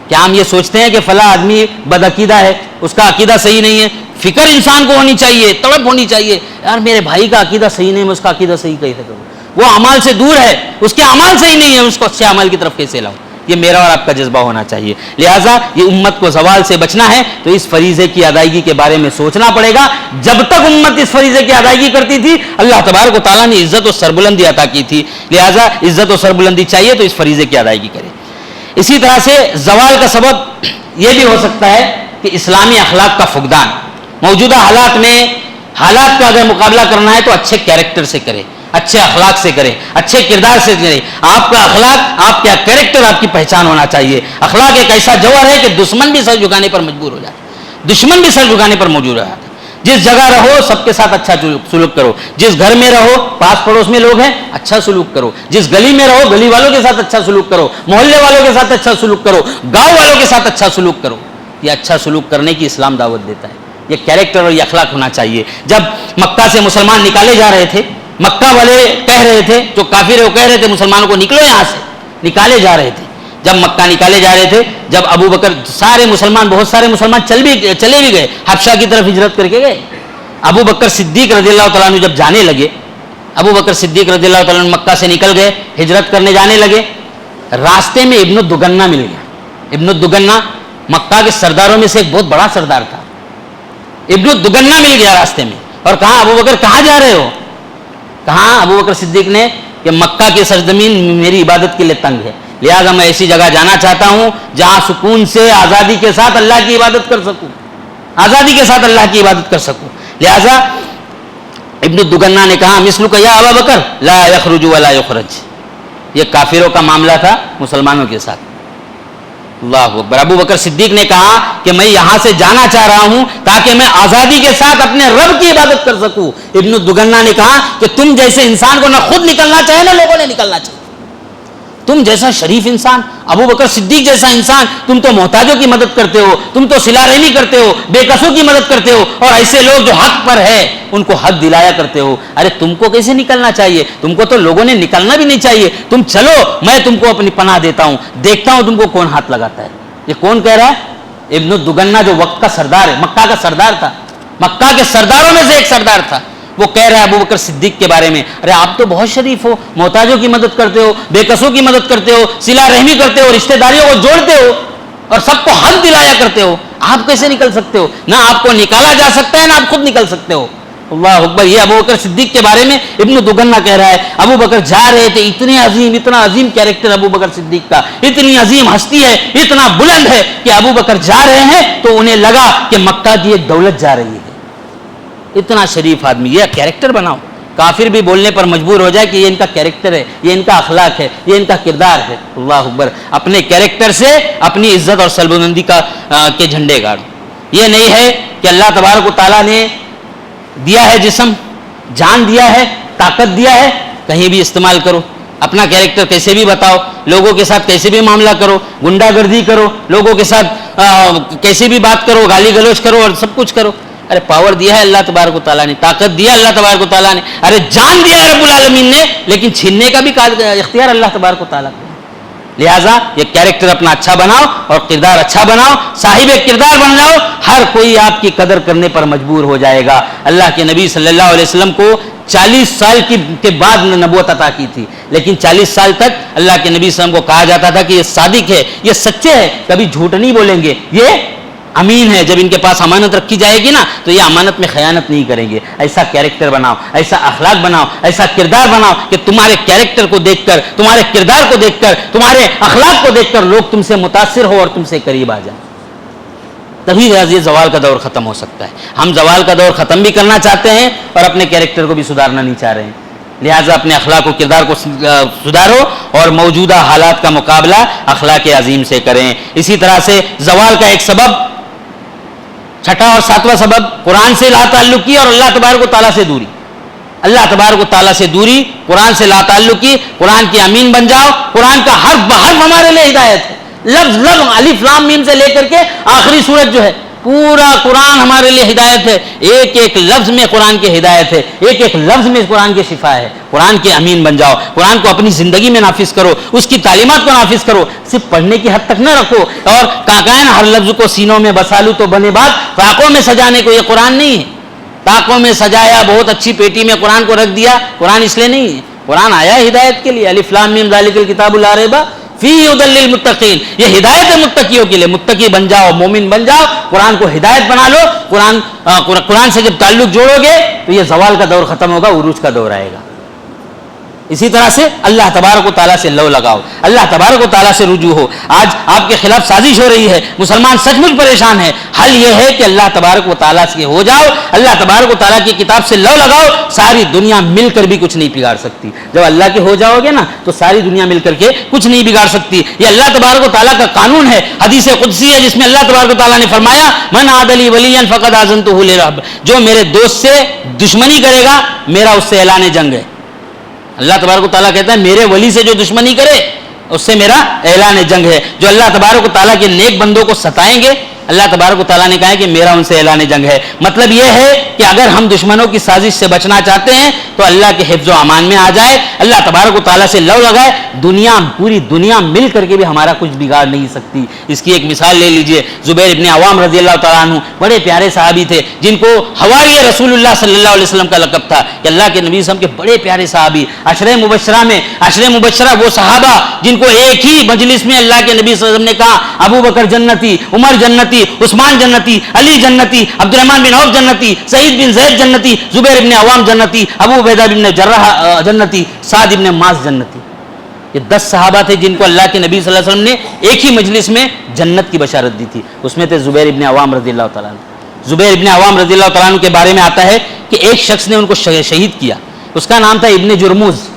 کیا ہم یہ سوچتے ہیں کہ فلاں آدمی بد عقیدہ ہے، اس کا عقیدہ صحیح نہیں ہے؟ فکر انسان کو ہونی چاہیے، تڑپ ہونی چاہیے، یار میرے بھائی کا عقیدہ صحیح نہیں، میں اس کا عقیدہ صحیح کیسے کروں؟ وہ اعمال سے دور ہے، اس کے اعمال صحیح نہیں ہے، اس کو اچھے اعمال کی طرف کیسے لاؤں؟ یہ میرا اور آپ کا جذبہ ہونا چاہیے. لہٰذا یہ امت کو زوال سے بچنا ہے تو اس فریضے کی ادائیگی کے بارے میں سوچنا پڑے گا. جب تک امت اس فریضے کی ادائیگی کرتی تھی، اللہ تبارک و تعالیٰ نے عزت و سربلندی عطا کی تھی. لہٰذا عزت و سربلندی چاہیے تو اس فریضے کی ادائیگی کرے. اسی طرح سے زوال کا سبب یہ بھی ہو سکتا ہے کہ اسلامی اخلاق کا فقدان. موجودہ حالات میں حالات کا اگر مقابلہ کرنا ہے تو اچھے کیریکٹر سے کرے، اچھے اخلاق سے کرے، اچھے کردار سے کرے. آپ کا اخلاق، آپ کا کیریکٹر آپ کی پہچان ہونا چاہیے. اخلاق ایک ایسا جوہر ہے کہ دشمن بھی سر جھکانے پر مجبور ہو جاتا ہے، دشمن بھی سر جھکانے پر موجود رہا ہے. جس جگہ رہو سب کے ساتھ اچھا سلوک کرو. جس گھر میں رہو، پاس پڑوس میں لوگ ہیں، اچھا سلوک کرو. جس گلی میں رہو، گلی والوں کے ساتھ اچھا سلوک کرو. محلے والوں کے ساتھ اچھا سلوک کرو. گاؤں والوں کے ساتھ اچھا سلوک کرو. یہ اچھا سلوک کرنے کی اسلام دعوت دیتا ہے. یہ کیریکٹر اور یہ اخلاق ہونا چاہیے. جب مکہ سے مسلمان نکالے جا رہے تھے، مکہ والے کہہ رہے تھے، جو کافر ہے وہ کہہ رہے تھے مسلمانوں کو نکلو یہاں سے، نکالے جا رہے تھے. جب مکہ نکالے جا رہے تھے، جب ابو بکر، سارے مسلمان، بہت سارے مسلمان چلے بھی گئے، حبشہ کی طرف ہجرت کر کے گئے. ابو بکر صدیق رضی اللہ تعالیٰ عنہ جب جانے لگے، ابو بکر صدیق رضی اللہ تعالیٰ عنہ مکہ سے نکل گئے، ہجرت کرنے جانے لگے. راستے میں ابن الدگنہ مل گیا. ابن الدگنہ مکہ کے سرداروں میں سے ایک بہت بڑا سردار تھا. ابن الدگنہ مل گیا راستے میں اور کہا ابو بکر کہاں جا رہے ہو؟ کہاں ابو بکر صدیق نے کہ مکہ کی سرزمین میری عبادت کے لیے تنگ ہے، لہذا میں ایسی جگہ جانا چاہتا ہوں جہاں سکون سے آزادی کے ساتھ اللہ کی عبادت کر سکوں، آزادی کے ساتھ اللہ کی عبادت کر سکوں. لہذا ابن الدگنہ نے کہا مثلک یا ابا بکر لا یخرج ولا یخرج. یہ کافروں کا معاملہ تھا مسلمانوں کے ساتھ. اللہ اکبر. ابو بکر صدیق نے کہا کہ میں یہاں سے جانا چاہ رہا ہوں تاکہ میں آزادی کے ساتھ اپنے رب کی عبادت کر سکوں. ابن الدگنہ نے کہا کہ تم جیسے انسان کو نہ خود نکلنا چاہے نہ لوگوں نے نکلنا چاہیے. تم جیسا شریف انسان، ابو بکر صدیق جیسا انسان، تم تو محتاجوں کی مدد کرتے ہو، تم تو صلہ رحمی کرتے ہو، بے کسوں کی مدد کرتے ہو، اور ایسے لوگ جو حق پر ہے ان کو حق دلایا کرتے ہو. ارے تم کو کیسے نکلنا چاہیے؟ تم کو تو لوگوں نے نکلنا بھی نہیں چاہیے. تم چلو، میں تم کو اپنی پناہ دیتا ہوں، دیکھتا ہوں تم کو کون ہاتھ لگاتا ہے. یہ کون کہہ رہا ہے؟ ابن الدگنہ جو وقت کا سردار ہے، مکہ کا سردار تھا، مکہ کے سرداروں میں سے ایک سردار تھا. وہ کہہ رہا ہے ابو بکر صدیق کے بارے میں، ارے آپ تو بہت شریف ہو، محتاجوں کی مدد کرتے ہو، بے کسوں کی مدد کرتے ہو، صلہ رحمی کرتے ہو، رشتہ داریوں کو جوڑتے ہو اور سب کو حق دلایا کرتے ہو. آپ کیسے نکل سکتے ہو؟ نہ آپ کو نکالا جا سکتا ہے نہ آپ خود نکل سکتے ہو. اللہ اکبر. یہ ابو بکر صدیق کے بارے میں ابن دگنہ کہہ رہا ہے. ابو بکر جا رہے تھے، اتنا عظیم کیریکٹر ابو بکر صدیق کا، اتنی عظیم ہستی ہے، اتنا بلند ہے کہ ابو بکر جا رہے ہیں تو انہیں لگا کہ مکہ کی ایک دولت جا رہی ہے. اتنا شریف آدمی، یہ کیریکٹر بناؤ. کافر بھی بولنے پر مجبور ہو جائے کہ یہ ان کا کیریکٹر ہے، یہ ان کا اخلاق ہے، یہ ان کا کردار ہے. اللہ اکبر. اپنے کیریکٹر سے اپنی عزت اور سربلندی کے جھنڈے گاڑو. یہ نہیں ہے کہ اللہ تبارک و تعالیٰ نے دیا ہے جسم، جان دیا ہے، طاقت دیا ہے، کہیں بھی استعمال کرو. اپنا کیریکٹر کیسے بھی بتاؤ، لوگوں کے ساتھ کیسے بھی معاملہ کرو، گنڈا گردی کرو، لوگوں کے ساتھ کیسے بھی بات کرو، گالی گلوچ کرو اور سب کچھ کرو. ارے پاور دیا ہے اللہ تبارک و تعالیٰ نے، طاقت دیا اللہ تبارک و تعالیٰ نے، ارے جان دیا ہے رب العالمین نے، لیکن چھیننے کا بھی اختیار اللہ تبارک و تعالیٰ کو. لہٰذا یہ کیریکٹر اپنا اچھا بناؤ اور کردار اچھا بناؤ، صاحب کردار بن جاؤ. ہر کوئی آپ کی قدر کرنے پر مجبور ہو جائے گا. اللہ کے نبی صلی اللہ علیہ وسلم کو 40 سال کے بعد نبوت عطا کی تھی، لیکن 40 سال تک اللہ کے نبی صلی اللہ علیہ وسلم کو کہا جاتا تھا کہ یہ صادق ہے، یہ سچے ہے، کبھی جھوٹ نہیں بولیں گے، یہ امین ہے. جب ان کے پاس امانت رکھی جائے گی نا تو یہ امانت میں خیانت نہیں کریں گے. ایسا کیریکٹر بناؤ, ایسا اخلاق بناؤ, ایسا کردار بناؤ کہ تمہارے کیریکٹر کو دیکھ کر, تمہارے کردار کو دیکھ کر, تمہارے اخلاق کو دیکھ کر لوگ تم سے متاثر ہو اور تم سے قریب آ جائیں. تبھی یہ زوال کا دور ختم ہو سکتا ہے. ہم زوال کا دور ختم بھی کرنا چاہتے ہیں اور اپنے کیریکٹر کو بھی سدھارنا نہیں چاہ رہے ہیں. لہٰذا اپنے اخلاق و کردار کو سدھارو اور موجودہ حالات کا مقابلہ اخلاق عظیم سے کریں. اسی طرح سے زوال کا ایک سبب, چھٹا اور ساتواں سبب, قرآن سے لا تعلقی اور اللہ تبارک و تعالیٰ سے دوری. اللہ تبارک و تعالیٰ سے دوری, قرآن سے لا تعلقی, قرآن کے امین بن جاؤ. قرآن کا حرف بحرف ہمارے لیے ہدایت ہے, لفظ لفظ الف لام میم سے لے کر کے آخری سورت جو ہے پورا قرآن ہمارے لیے ہدایت ہے. ایک ایک لفظ میں قرآن کی ہدایت ہے, ایک ایک لفظ میں قرآن کی شفا ہے. قرآن کے امین بن جاؤ, قرآن کو اپنی زندگی میں نافذ کرو, اس کی تعلیمات کو نافذ کرو. صرف پڑھنے کی حد تک نہ رکھو اور کاکائن ہر لفظ کو سینوں میں بسا لوں تو بنے بات. طاقوں میں سجانے کو یہ قرآن نہیں ہے. طاقوں میں سجایا, بہت اچھی پیٹی میں قرآن کو رکھ دیا, قرآن اس لیے نہیں ہے. قرآن آیا ہدایت کے لیے. الف لام میم ذالک الکتاب لا ریب فیہ ھدی للمتقین, یہ ہدایت ہے متقیوں کے لیے. متقی بن جاؤ, مومن بن جاؤ, قرآن کو ہدایت بنا لو. قرآن سے جب تعلق جوڑو گے تو یہ زوال کا دور ختم ہوگا, عروج کا دور آئے گا. اسی طرح سے اللہ تبارک و تعالیٰ سے لو لگاؤ, اللہ تبارک و تعالیٰ سے رجوع ہو. آج آپ کے خلاف سازش ہو رہی ہے, مسلمان سچ مچ پریشان ہے. حل یہ ہے کہ اللہ تبارک و تعالیٰ سے ہو جاؤ, اللہ تبارک و تعالیٰ کی کتاب سے لو لگاؤ. ساری دنیا مل کر بھی کچھ نہیں بگاڑ سکتی. جب اللہ کے ہو جاؤ گے نا تو ساری دنیا مل کر کے کچھ نہیں بگاڑ سکتی. یہ اللہ تبارک و تعالیٰ کا قانون ہے. حدیث قدسی ہے جس میں اللہ تبارک و تعالیٰ نے فرمایا, من عاد لی ولیا فقد آذنتہ للحرب, جو میرے دوست سے دشمنی کرے گا میرا اس سے اعلان جنگ ہے. اللہ تبارک و تعالیٰ کہتا ہے میرے ولی سے جو دشمنی کرے اس سے میرا اعلان جنگ ہے. جو اللہ تبارک و تعالیٰ کے نیک بندوں کو ستائیں گے, اللہ تبارک و تعالیٰ نے کہا ہے کہ میرا ان سے اعلان جنگ ہے. مطلب یہ ہے کہ اگر ہم دشمنوں کی سازش سے بچنا چاہتے ہیں تو اللہ کے حفظ و امان میں آ جائے, اللہ تبارک و تعالیٰ سے لو لگائے. دنیا, پوری دنیا مل کر کے بھی ہمارا کچھ بگاڑ نہیں سکتی. اس کی ایک مثال لے لیجئے, زبیر ابن عوام رضی اللہ تعالیٰ عنہ بڑے پیارے صحابی تھے جن کو حواری رسول اللہ صلی اللہ علیہ وسلم کا لقب تھا کہ اللہ کے نبی صلی اللہ علیہ وسلم کے بڑے پیارے صحابی. عشرہ مبشرہ میں, عشرہ مبشرہ وہ صحابہ جن کو ایک ہی مجلس میں اللہ کے نبی صلی اللہ علیہ وسلم نے کہا ابو بکر جنتی, عمر جنتی, عثمان جنتی, علی جنتی, عبد الرحمن بن عوف جنتی, سعید بن زید جنتی, زبیر ابن عوام جنتی, ابو عبیدہ بن جراح جنتی, سعد ابن معاذ جنتی. یہ 10 صحابہ تھے جن کو اللہ کے نبی صلی اللہ علیہ وسلم نے ایک ہی مجلس میں جنت کی بشارت دی تھی. اس میں تھے زبیر ابن عوام رضی اللہ تعالیٰ عنہ. زبیر ابن عوام رضی اللہ تعالیٰ عنہ کے بارے میں آتا ہے کہ ایک شخص نے ان کو شہید کیا. اس کا نام تھا ابن جرموز.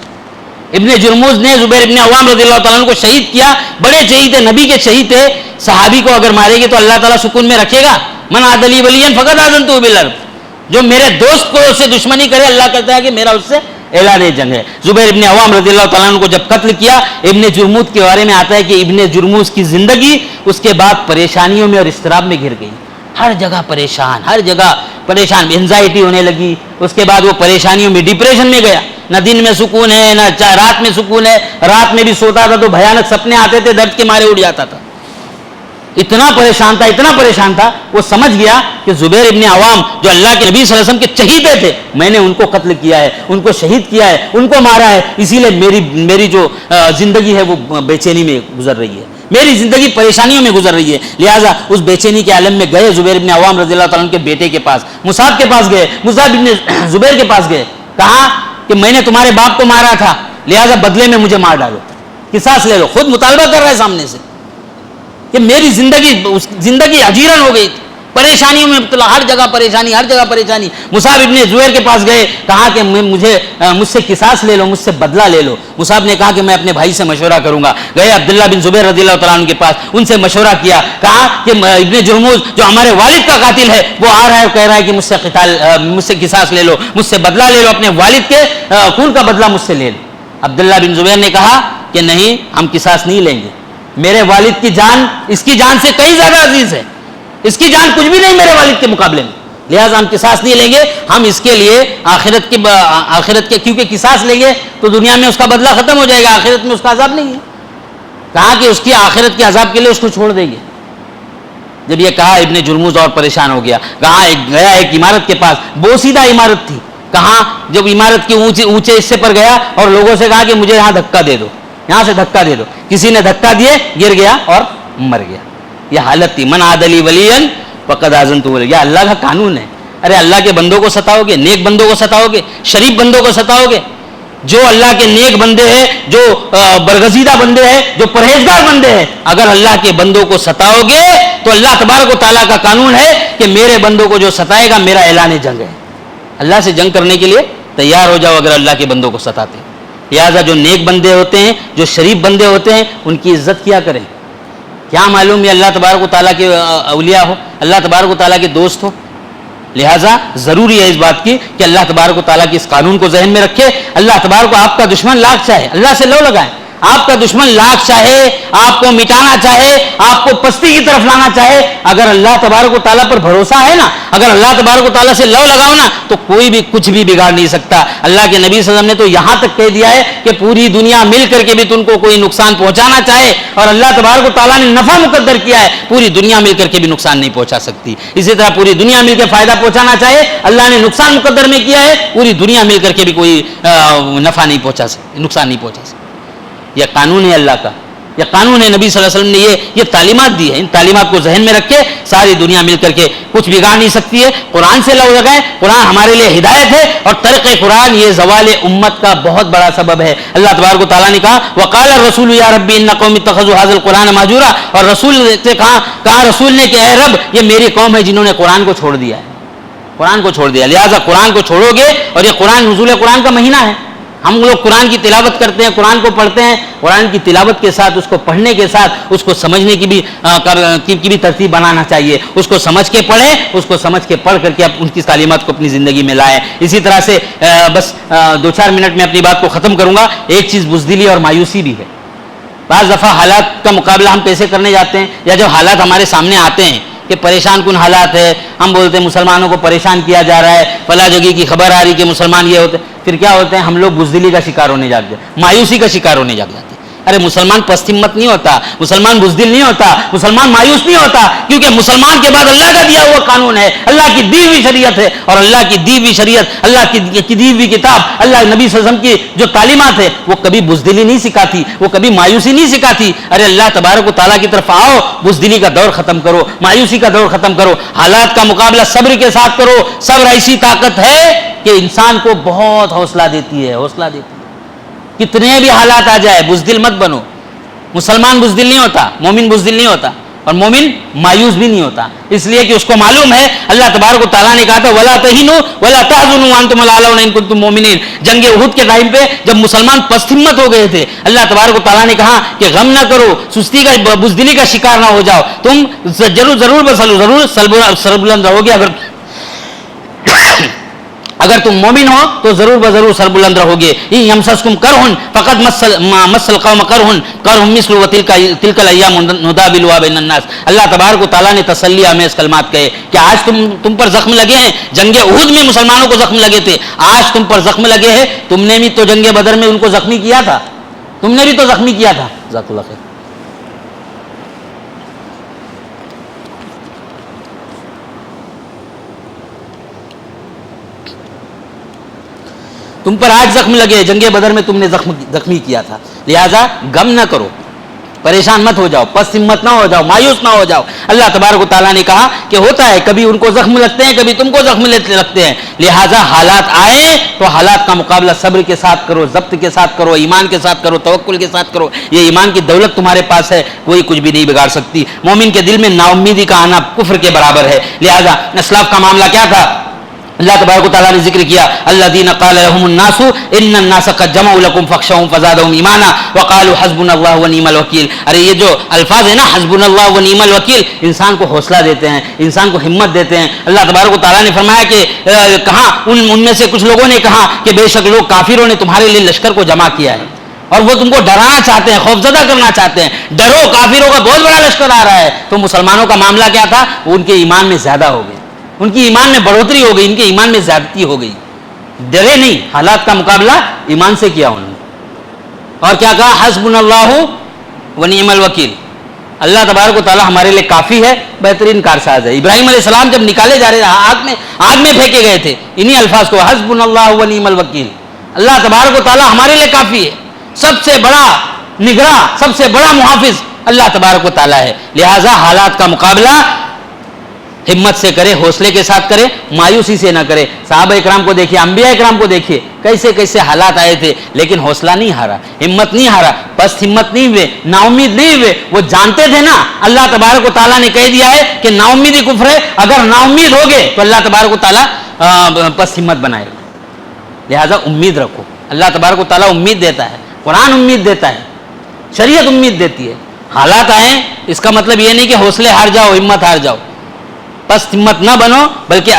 ابن جرموز نے زبیر ابن عوام رضی اللہ تعالیٰ عنہ کو شہید کیا. بڑے شہید تھے, نبی کے شہید تھے. صحابی کو اگر مارے گے تو اللہ تعالیٰ سکون میں رکھے گا. من عاد لی ولیا فقد آذنتہ بالحرب, جو میرے دوست کو اس سے دشمنی کرے اللہ کہتا ہے کہ میرا اس سے اعلان جنگ ہے. زبیر ابن عوام رضی اللہ تعالیٰ عنہ کو جب قتل کیا, ابن جرموز کے بارے میں آتا ہے کہ ابن جرموز کی زندگی اس کے بعد پریشانیوں میں اور اضطراب میں گھر گئی. ہر جگہ پریشان, ہر جگہ پریشان, انزائٹی ہونے لگی. اس کے بعد وہ پریشانیوں میں, ڈپریشن میں گیا. نہ دن میں سکون ہے, نہ رات میں سکون ہے. رات میں بھی سوتا تھا تو بھیانک سپنے آتے تھے, درد کے مارے اٹھ جاتا تھا. اتنا پریشان تھا, اتنا پریشان تھا. وہ سمجھ گیا کہ زبیر ابن عوام جو اللہ کے نبی صلی اللہ علیہ وسلم کے چہیتے تھے, میں نے ان کو قتل کیا ہے, ان کو شہید کیا ہے, ان کو مارا ہے, اسی لیے میری جو زندگی ہے وہ بے چینی میں گزر رہی ہے, میری زندگی پریشانیوں میں گزر رہی ہے. لہٰذا اس بے چینی کے عالم میں گئے زبیر ابن عوام رضی اللہ تعالیٰ عنہ کے بیٹے کے پاس, مصعب کے پاس گئے. مصعب ابن زبیر کے پاس گئے, کہا کہ میں نے تمہارے باپ کو مارا تھا, لہٰذا بدلے میں مجھے مار ڈالو, قصاص لے لو. خود مطالبہ کر رہا ہے سامنے سے کہ میری زندگی اجیرن ہو گئی, پریشانیوں میں مبتلا, ہر جگہ پریشانی, ہر جگہ پریشانی. مصعب ابن زبیر کے پاس گئے, کہا کہ مجھ سے قصاص لے لو, مجھ سے بدلہ لے لو. مصعب نے کہا کہ میں اپنے بھائی سے مشورہ کروں گا. گئے عبداللہ بن زبیر رضی اللہ تعالیٰ عنہ کے پاس, ان سے مشورہ کیا. کہا کہ ابن جرموز جو ہمارے والد کا قاتل ہے وہ آ رہا ہے, کہہ رہا ہے کہ مجھ سے قصاص لے لو, مجھ سے بدلہ لے لو, اپنے والد کے خون کا بدلہ مجھ سے لے لو. عبداللہ بن زبیر نے کہا کہ نہیں, ہم قصاص نہیں لیں گے. میرے والد کی جان اس کی جان سے کئی زیادہ عزیز ہے, اس کی جان کچھ بھی نہیں میرے والد کے مقابلے میں, لہٰذا ہم قصاص نہیں لیں گے. ہم اس کے لیے آخرت کے کیونکہ قصاص لیں گے تو دنیا میں اس کا بدلہ ختم ہو جائے گا, آخرت میں اس کا عذاب نہیں ہے. کہا کہ اس کی آخرت کے عذاب کے لیے اس کو چھوڑ دیں گے. جب یہ کہا ابن جرموز اور پریشان ہو گیا. کہا گیا ایک عمارت کے پاس, بوسیدہ عمارت تھی. کہاں جب عمارت کے اونچے حصے پر گیا اور لوگوں سے کہا کہ مجھے یہاں دھکا دے دو, یہاں سے دھکا دے دو. کسی نے دھکا دیے, گر گیا اور مر گیا. یہ حالت تھی. من عاد لی ولیا وقد آذنتک بالحرب، یہ اللہ کا قانون ہے. ارے اللہ کے بندوں کو ستاؤ گے، نیک بندوں کو ستاؤ گے، شریف بندوں کو ستاؤ گے. جو اللہ کے نیک بندے ہیں، جو برگزیدہ بندے ہیں، جو پرہیزگار بندے ہیں، اگر اللہ کے بندوں کو ستاؤ گے تو اللہ تبارک و تعالیٰ کا قانون ہے کہ میرے بندوں کو جو ستائے گا میرا اعلان جنگ ہے. اللہ سے جنگ کرنے کے لیے تیار ہو جاؤ اگر اللہ کے بندوں کو ستاتے. لہٰذا جو نیک بندے ہوتے ہیں، جو شریف بندے ہوتے ہیں، ان کی عزت کیا کریں. کیا معلوم یہ اللہ تبارک و تعالیٰ کے اولیاء ہو، اللہ تبارک و تعالیٰ کے دوست ہو. لہٰذا ضروری ہے اس بات کی کہ اللہ تبارک و تعالیٰ کے اس قانون کو ذہن میں رکھے. اللہ تبارک کو آپ کا دشمن لاکھ چاہے اللہ سے لو لگائیں. آپ کا دشمن لاکھ چاہے آپ کو مٹانا چاہے، آپ کو پستی کی طرف لانا چاہے، اگر اللہ تبارک و تعالیٰ پر بھروسہ ہے نا، اگر اللہ تبارک و تعالیٰ سے لو لگاؤ نا، تو کوئی بھی کچھ بھی بگاڑ نہیں سکتا. اللہ کے نبی صلی اللہ علیہ وسلم نے تو یہاں تک کہہ دیا ہے کہ پوری دنیا مل کر کے بھی تم کو کوئی نقصان پہنچانا چاہے اور اللہ تبارک و تعالیٰ نے نفع مقدر کیا ہے، پوری دنیا مل کر کے بھی نقصان نہیں پہنچا سکتی. اسی طرح پوری دنیا مل کے فائدہ پہنچانا چاہے، اللہ نے نقصان مقدر میں کیا ہے، پوری دنیا مل کر کے بھی کوئی نفع نہیں پہنچا سکتی، نقصان نہیں پہنچا سکتی. یہ قانون ہے اللہ کا، یہ قانون ہے. نبی صلی اللہ علیہ وسلم نے یہ تعلیمات دی ہے. ان تعلیمات کو ذہن میں رکھے ساری دنیا مل کر کے کچھ بگاڑ نہیں سکتی ہے. قرآن سے لو لگائیں. قرآن ہمارے لیے ہدایت ہے اور ترک قرآن یہ زوال امت کا بہت بڑا سبب ہے. اللہ تبارک و تعالیٰ نے کہا وقال الرسول یا ربی ان قوم اتخذوا هذا القرآن مهجورا، اور رسول سے کہا رسول نے کہ اے رب یہ میری قوم ہے جنہوں نے قرآن کو چھوڑ دیا ہے، قرآن کو چھوڑ دیا. لہٰذا قرآن کو چھوڑو گے، اور یہ قرآن نزول قرآن کا مہینہ ہے. ہم لوگ قرآن کی تلاوت کرتے ہیں، قرآن کو پڑھتے ہیں. قرآن کی تلاوت کے ساتھ، اس کو پڑھنے کے ساتھ اس کو سمجھنے کی بھی ترتیب بنانا چاہیے. اس کو سمجھ کے پڑھیں، اس کو سمجھ کے پڑھ کر کے ان کی تعلیمات کو اپنی زندگی میں لائیں. اسی طرح سے بس 2-4 منٹ میں اپنی بات کو ختم کروں گا. ایک چیز بزدلی اور مایوسی بھی ہے. بعض دفعہ حالات کا مقابلہ ہم کیسے کرنے جاتے ہیں، یا جب حالات ہمارے سامنے آتے ہیں کہ پریشان کن حالات ہے، ہم بولتے ہیں مسلمانوں کو پریشان کیا جا رہا ہے، فلاں جگہ کی خبر آ رہی کہ مسلمان یہ ہوتے، پھر کیا ہوتے ہیں ہم لوگ بزدلی کا شکار ہونے جاتے ہیں، مایوسی کا شکار ہونے جاتے ہیں. ارے مسلمان پست ہمت نہیں ہوتا، مسلمان بزدل نہیں ہوتا، مسلمان مایوس نہیں ہوتا، کیونکہ مسلمان کے بعد اللہ کا دیا ہوا قانون ہے، اللہ کی دی ہوئی شریعت ہے. اور اللہ کی دی ہوئی شریعت، اللہ کی دی ہوئی کتاب، اللہ نبی صلی اللہ علیہ وسلم کی جو تعلیمات ہے وہ کبھی بزدلی نہیں سکھاتی، وہ کبھی مایوسی نہیں سکھاتی. ارے اللہ تبارک و تعالیٰ کی طرف آؤ، بزدلی کا دور ختم کرو، مایوسی کا دور ختم کرو، حالات کا مقابلہ صبر کے ساتھ کرو. صبر ایسی طاقت ہے کہ انسان کو بہت حوصلہ دیتی ہے، حوصلہ دیتی ہے. کتنے بھی حالات آ جائے بزدل مت بنو. مسلمان بزدل نہیں ہوتا، مومن بزدل نہیں ہوتا، اور مومن مایوس بھی نہیں ہوتا، اس لیے کہ اس کو معلوم ہے اللہ تبارک و تعالیٰ نے کہا تھا وَلَا تَهِنُوا وَلَا تَحْزَنُوا وَأَنْتُمُ الْأَعْلَوْنَ إِن كُنتُم مُؤْمِنِينَ. جنگ احد کے ٹائم پہ جب مسلمان پست ہمت ہو گئے تھے، اللہ تبارک و تعالیٰ نے کہا کہ غم نہ کرو، سستی کا بزدلی کا شکار نہ ہو جاؤ، تم ضرور سربلند رہو گے. اگر تم مومن ہو تو ضرور بضرور سربلند رہو گے. یمسسکم کرہن فقد مس القوم کرہم مثل وتلک الایام نداولها بین الناس. اللہ تبارک و تعالیٰ نے تسلی آمیز کلمات کہے کہ آج تم پر زخم لگے ہیں. جنگ احد میں مسلمانوں کو زخم لگے تھے، آج تم پر زخم لگے ہیں. تم نے بھی تو جنگ بدر میں ان کو زخمی کیا تھا، تم نے بھی تو زخمی کیا تھا. جزاک اللہ خیر. تم پر آج زخم لگے، جنگ بدر میں تم نے زخمی کیا تھا. لہذا غم نہ کرو، پریشان مت ہو جاؤ، پست ہمت نہ ہو جاؤ، مایوس نہ ہو جاؤ. اللہ تبارک و تعالیٰ نے کہا کہ ہوتا ہے کبھی ان کو زخم لگتے ہیں، کبھی تم کو زخم لگتے ہیں. لہذا حالات آئے تو حالات کا مقابلہ صبر کے ساتھ کرو، ضبط کے ساتھ کرو، ایمان کے ساتھ کرو، توکل کے ساتھ کرو. یہ ایمان کی دولت تمہارے پاس ہے، کوئی کچھ بھی نہیں بگاڑ سکتی. مومن کے دل میں نا امیدی کا آنا کفر کے برابر ہے. لہذا اسلاف کا معاملہ کیا تھا؟ اللہ تبارک و تعالیٰ نے ذکر کیا الذین قال لهم الناس ان الناس قد جمعوا لكم فاخشوهم فزادهم ایمانا وقالوا حسبنا الله ونعم الوکیل. ارے یہ جو الفاظ ہیں نا حسبنا اللہ ونعم الوکیل، انسان کو حوصلہ دیتے ہیں، انسان کو ہمت دیتے ہیں. اللہ تبارک و تعالیٰ نے فرمایا کہ کہا ان میں سے کچھ لوگوں نے کہا کہ بے شک لوگ کافروں نے تمہارے لیے لشکر کو جمع کیا ہے اور وہ تم کو ڈرانا چاہتے ہیں، خوفزدہ کرنا چاہتے ہیں. ڈرو، کافروں کا بہت بڑا لشکر آ رہا ہے. تو مسلمانوں کا معاملہ کیا تھا؟ ان کے ایمان میں زیادہ ہو گئے، ان کی ایمان میں بڑھوتری ہو گئی، ان کے ایمان میں زیادتی ہو گئی. ڈرے نہیں، حالات کا مقابلہ ایمان سے کیا انہوں نے. اور کیا کہا؟ حسبنا اللہ ونعم الوکیل. اللہ تبارک و تعالیٰ ہمارے لیے کافی ہے، بہترین کارساز ہے. ابراہیم علیہ السلام جب نکالے جا رہے آگ میں پھینکے گئے تھے، انہی الفاظ کو حسبنا اللہ ونعم الوکیل. اللہ تبارک و تعالیٰ ہمارے لیے کافی ہے. سب سے بڑا نگراں، سب سے بڑا محافظ اللہ تبارک و تعالیٰ ہے. لہٰذا حالات کا مقابلہ ہمت سے کرے، حوصلے کے ساتھ کرے، مایوسی سے نہ کرے۔ صحابہ اکرام کو دیکھیے، انبیاء اکرام کو دیکھیے، کیسے کیسے حالات آئے تھے، لیکن حوصلہ نہیں ہارا، ہمت نہیں ہارا، پست ہمت نہیں ہوئے، نا امید نہیں ہوئے۔ وہ جانتے تھے نا اللہ تبارک و تعالیٰ نے کہہ دیا ہے کہ نا امیدی کفر ہے، اگر نا امید ہوگے تو اللہ تبارک و تعالیٰ پست ہمت بنائے گا۔ لہٰذا امید رکھو، اللہ تبارک و تعالیٰ امید دیتا ہے، قرآن امید دیتا ہے، شریعت امید دیتی ہے۔ حالات آئیں اس کا مطلب یہ نہیں کہ حوصلے ہار جاؤ، ہمت ہار جاؤ، بس ہمت نہ بنو، بلکہ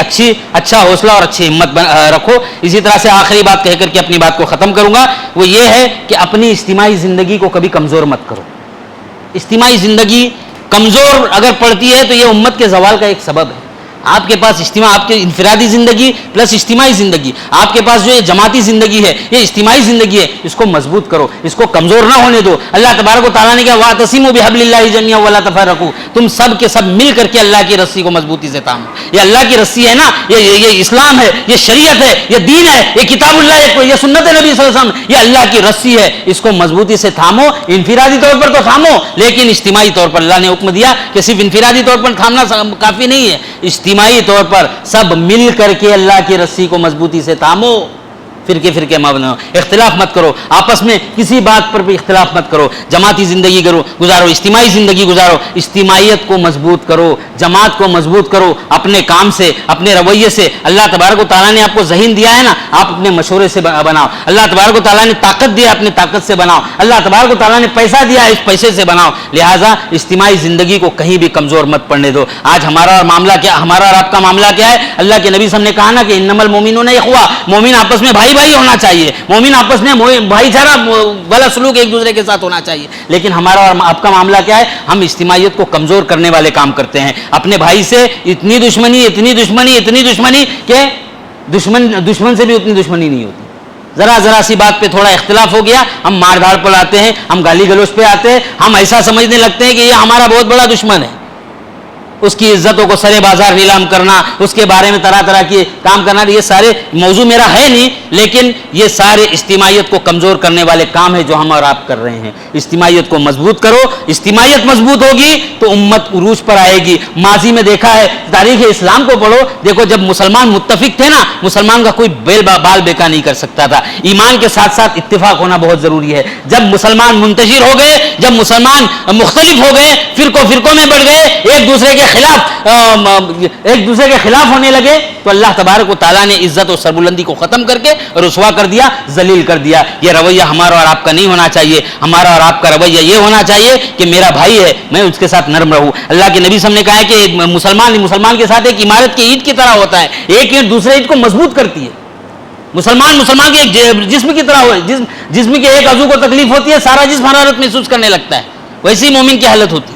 اچھا حوصلہ اور اچھی ہمت رکھو۔ اسی طرح سے آخری بات کہہ کر کے اپنی بات کو ختم کروں گا، وہ یہ ہے کہ اپنی اجتماعی زندگی کو کبھی کمزور مت کرو۔ اجتماعی زندگی کمزور اگر پڑتی ہے تو یہ امت کے زوال کا ایک سبب ہے۔ آپ کے پاس آپ کی انفرادی زندگی پلس اجتماعی زندگی، آپ کے پاس جو یہ جماعتی زندگی ہے، یہ اجتماعی زندگی ہے، اس کو مضبوط کرو، اس کو کمزور نہ ہونے دو۔ اللہ تبارک و تعالیٰ نے کہا وَاعْتَصِمُوا بِحَبْلِ اللَّهِ جَمِيعًا وَلَا تَفَرَّقُوا، تم سب کے سب مل کر کے اللہ کی رسی کو مضبوطی سے تھامو۔ یہ اللہ کی رسی ہے نا، یہ اسلام ہے، یہ شریعت ہے، یہ دین ہے، یہ کتاب اللہ ہے، یہ سنت نبی صلی اللہ علیہ وسلم، یہ اللہ کی رسی ہے، اس کو مضبوطی سے تھامو۔ انفرادی طور پر تو تھامو، لیکن اجتماعی طور پر اللہ نے حکم دیا کہ صرف انفرادی طور پر تھامنا کافی نہیں ہے، اجتماعی طور پر سب مل کر کے اللہ کی رسی کو مضبوطی سے تھامو۔ فرقے مبنو، اختلاف مت کرو، آپس میں کسی بات پر بھی اختلاف مت کرو، جماعتی زندگی گزارو، اجتماعی زندگی گزارو، اجتماعیت کو مضبوط کرو، جماعت کو مضبوط کرو، اپنے کام سے، اپنے رویے سے۔ اللہ تبارک و تعالیٰ نے آپ کو ذہن دیا ہے نا، آپ اپنے مشورے سے بناؤ۔ اللہ تبارک و تعالیٰ نے طاقت دیا، اپنے طاقت سے بناؤ۔ اللہ تبارک و تعالیٰ نے پیسہ دیا، اس پیسے سے بناؤ۔ لہٰذا اجتماعی زندگی کو کہیں بھی کمزور مت پڑنے دو۔ آج ہمارا اور آپ کا معاملہ کیا ہے؟ اللہ کے نبی صلی اللہ علیہ وسلم نے کہا نا کہ انما المؤمنون اخوہ، مومن آپس میں بھائی ہونا چاہیے، مومن آپس میں بھائی چارہ والا سلوک ایک دوسرے کے ساتھ ہونا چاہیے۔ لیکن ہمارا اور آپ کا معاملہ کیا ہے؟ ہم اجتماعیت کو کمزور کرنے والے کام کرتے ہیں۔ اپنے بھائی سے اتنی دشمنی کہ دشمن سے بھی اتنی دشمنی نہیں ہوتی۔ ذرا سی بات پہ تھوڑا اختلاف ہو گیا، ہم مار دھاڑ پر آتے ہیں، ہم گالی گلوچ پہ آتے ہیں، ہم ایسا سمجھنے لگتے ہیں کہ یہ ہمارا بہت بڑا دشمن ہے۔ اس کی عزتوں کو سرے بازار نیلام کرنا، اس کے بارے میں طرح کے کام کرنا، یہ سارے موضوع میرا ہے نہیں، لیکن یہ سارے اجتماعیت کو کمزور کرنے والے کام ہیں جو ہم اور آپ کر رہے ہیں۔ اجتماعیت کو مضبوط کرو، اجتماعیت مضبوط ہوگی تو امت عروج پر آئے گی۔ ماضی میں دیکھا ہے، تاریخ اسلام کو پڑھو، دیکھو جب مسلمان متفق تھے نا، مسلمان کا کوئی بال بیکا نہیں کر سکتا تھا۔ ایمان کے ساتھ ساتھ اتفاق ہونا بہت ضروری ہے۔ جب مسلمان منتشر ہو گئے، جب مسلمان مختلف ہو گئے، فرقوں میں بڑھ گئے، ایک دوسرے کے خلاف ہونے لگے، تو اللہ تبارک و تعالیٰ نے عزت و سربلندی کو ختم کر کے رسوا کر دیا، ذلیل کر دیا۔ یہ رویہ ہمارا اور آپ کا نہیں ہونا چاہیے۔ ہمارا اور آپ کا رویہ یہ ہونا چاہیے کہ میرا بھائی ہے، میں اس کے ساتھ نرم رہوں۔ اللہ کے نبی صلی اللہ علیہ وسلم نے کہا ہے کہ مسلمان کے ساتھ ایک عمارت کی اینٹ کی طرح ہوتا ہے، ایک اینٹ دوسرے اینٹ کو مضبوط کرتی ہے۔ مسلمان کے ایک جسم کی طرح ہو، جسم کے ایک عضو کو تکلیف ہوتی ہے، سارا جسم حرارت محسوس کرنے لگتا ہے، ویسی مومن کی حالت ہوتی ہے۔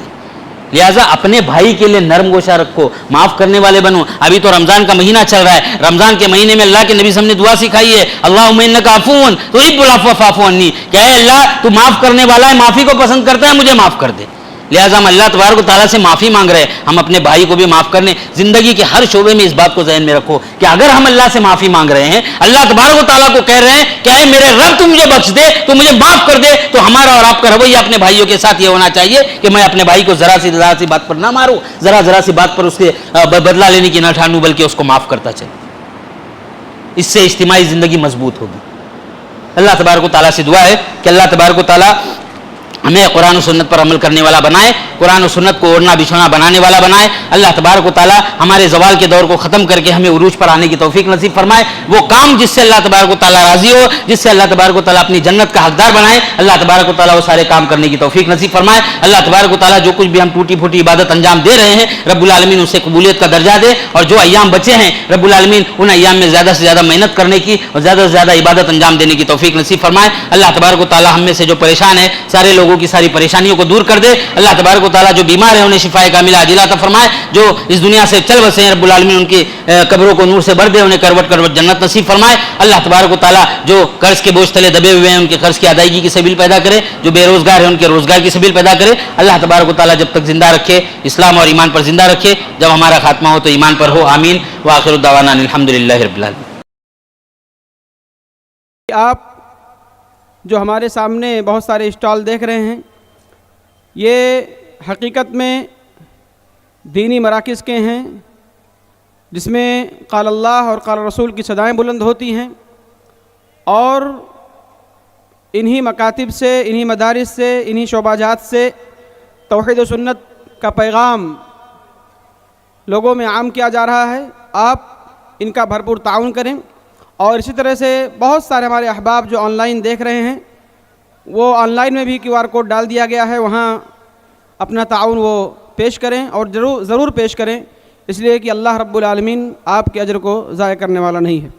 لہٰذا اپنے بھائی کے لیے نرم گوشہ رکھو، معاف کرنے والے بنو۔ ابھی تو رمضان کا مہینہ چل رہا ہے، رمضان کے مہینے میں اللہ کے نبی صلی اللہ علیہ وسلم نے دعا سکھائی ہے، اللہم انک عفو تحب العفو فاعف عنی، کہ اے اللہ تو معاف کرنے والا ہے، معافی کو پسند کرتا ہے، مجھے معاف کر دے۔ لہٰذا ہم اللہ تبارک و تعالیٰ سے معافی مانگ رہے ہیں، ہم اپنے بھائی کو بھی معاف کرنے۔ زندگی کے ہر شعبے میں اس بات کو ذہن میں رکھو کہ اگر ہم اللہ سے معافی مانگ رہے ہیں، اللہ تبارک و تعالیٰ کو کہہ رہے ہیں کہ اے میرے رب تو مجھے بخش دے، تو مجھے معاف کر دے، تو ہمارا اور آپ کا رویہ اپنے بھائیوں کے ساتھ یہ ہونا چاہیے کہ میں اپنے بھائی کو ذرا سی بات پر نہ ماروں، ذرا سی بات پر اس سے بدلہ لینے کی نہ ٹھانوں، بلکہ اس کو معاف کرتا چلے۔ اس سے اجتماعی زندگی مضبوط ہوگی۔ اللہ تبارک و تعالیٰ سے دعا ہے کہ اللہ تبارک و تعالیٰ ہمیں قرآن و سنت پر عمل کرنے والا بنائے، قرآن و سنت کو اوڑھنا بچھونا بنانے والا بنائے۔ اللہ تبارک و تعالیٰ ہمارے زوال کے دور کو ختم کر کے ہمیں عروج پر آنے کی توفیق نصیب فرمائے۔ وہ کام جس سے اللہ تبارک و تعالیٰ راضی ہو، جس سے اللہ تبارک و تعالیٰ اپنی جنت کا حقدار بنائے، اللہ تبارک و تعالیٰ وہ سارے کام کرنے کی توفیق نصیب فرمائے۔ اللہ تبارک و تعالیٰ جو کچھ بھی ہم ٹوٹی پھوٹی عبادت انجام دے رہے ہیں، رب العالمین اسے قبولیت کا درجہ دے، اور جو ایام بچے ہیں رب العالمین ان ایام میں زیادہ سے زیادہ محنت کرنے کی اور زیادہ سے زیادہ عبادت انجام دینے کی توفیق نصیب فرمائے۔ اللہ تبارک و تعالیٰ ہم میں سے جو پریشان ہے، سارے لوگوں کی ساری پریشانیوں کو دور کر دے۔ اللہ تبارک و تعالیٰ جو بیمار ہیں انہیں شفائے کاملہ عاجلہ عطا فرمائے، جو اس دنیا سے چل بسے ہیں رب العالمین ان کی قبروں کو نور سے بھر دے، انہیں کروٹ کروٹ جنت نصیب فرمائے۔ اللہ تبارک و تعالیٰ جو قرض کے بوجھ تلے دبے ہوئے ہیں ان کے قرض کی ادائیگی کی سبیل پیدا کرے، جو بے روزگار ہیں ان کے روزگار کی سبیل پیدا کرے۔ اللہ تبارک و تعالیٰ جب تک زندہ رکھے اسلام اور ایمان پر زندہ رکھے، جب ہمارا خاتمہ ہو تو ایمان پر ہو، آمین وآخر دعوانا الحمدللہ رب العالمین۔
آپ جو ہمارے سامنے بہت سارے اسٹال دیکھ رہے ہیں، یہ حقیقت میں دینی مراکز کے ہیں، جس میں قال اللہ اور قال رسول کی صدائیں بلند ہوتی ہیں، اور انہی مکاتب سے، انہی مدارس سے، انہی شعبہ جات سے توحید و سنت کا پیغام لوگوں میں عام کیا جا رہا ہے۔ آپ ان کا بھرپور تعاون کریں، اور اسی طرح سے بہت سارے ہمارے احباب جو آن لائن دیکھ رہے ہیں، وہ آن لائن میں بھی QR کوڈ ڈال دیا گیا ہے، وہاں اپنا تعاون وہ پیش کریں، اور ضرور پیش کریں، اس لیے کہ اللہ رب العالمین آپ کے اجر کو ضائع کرنے والا نہیں ہے۔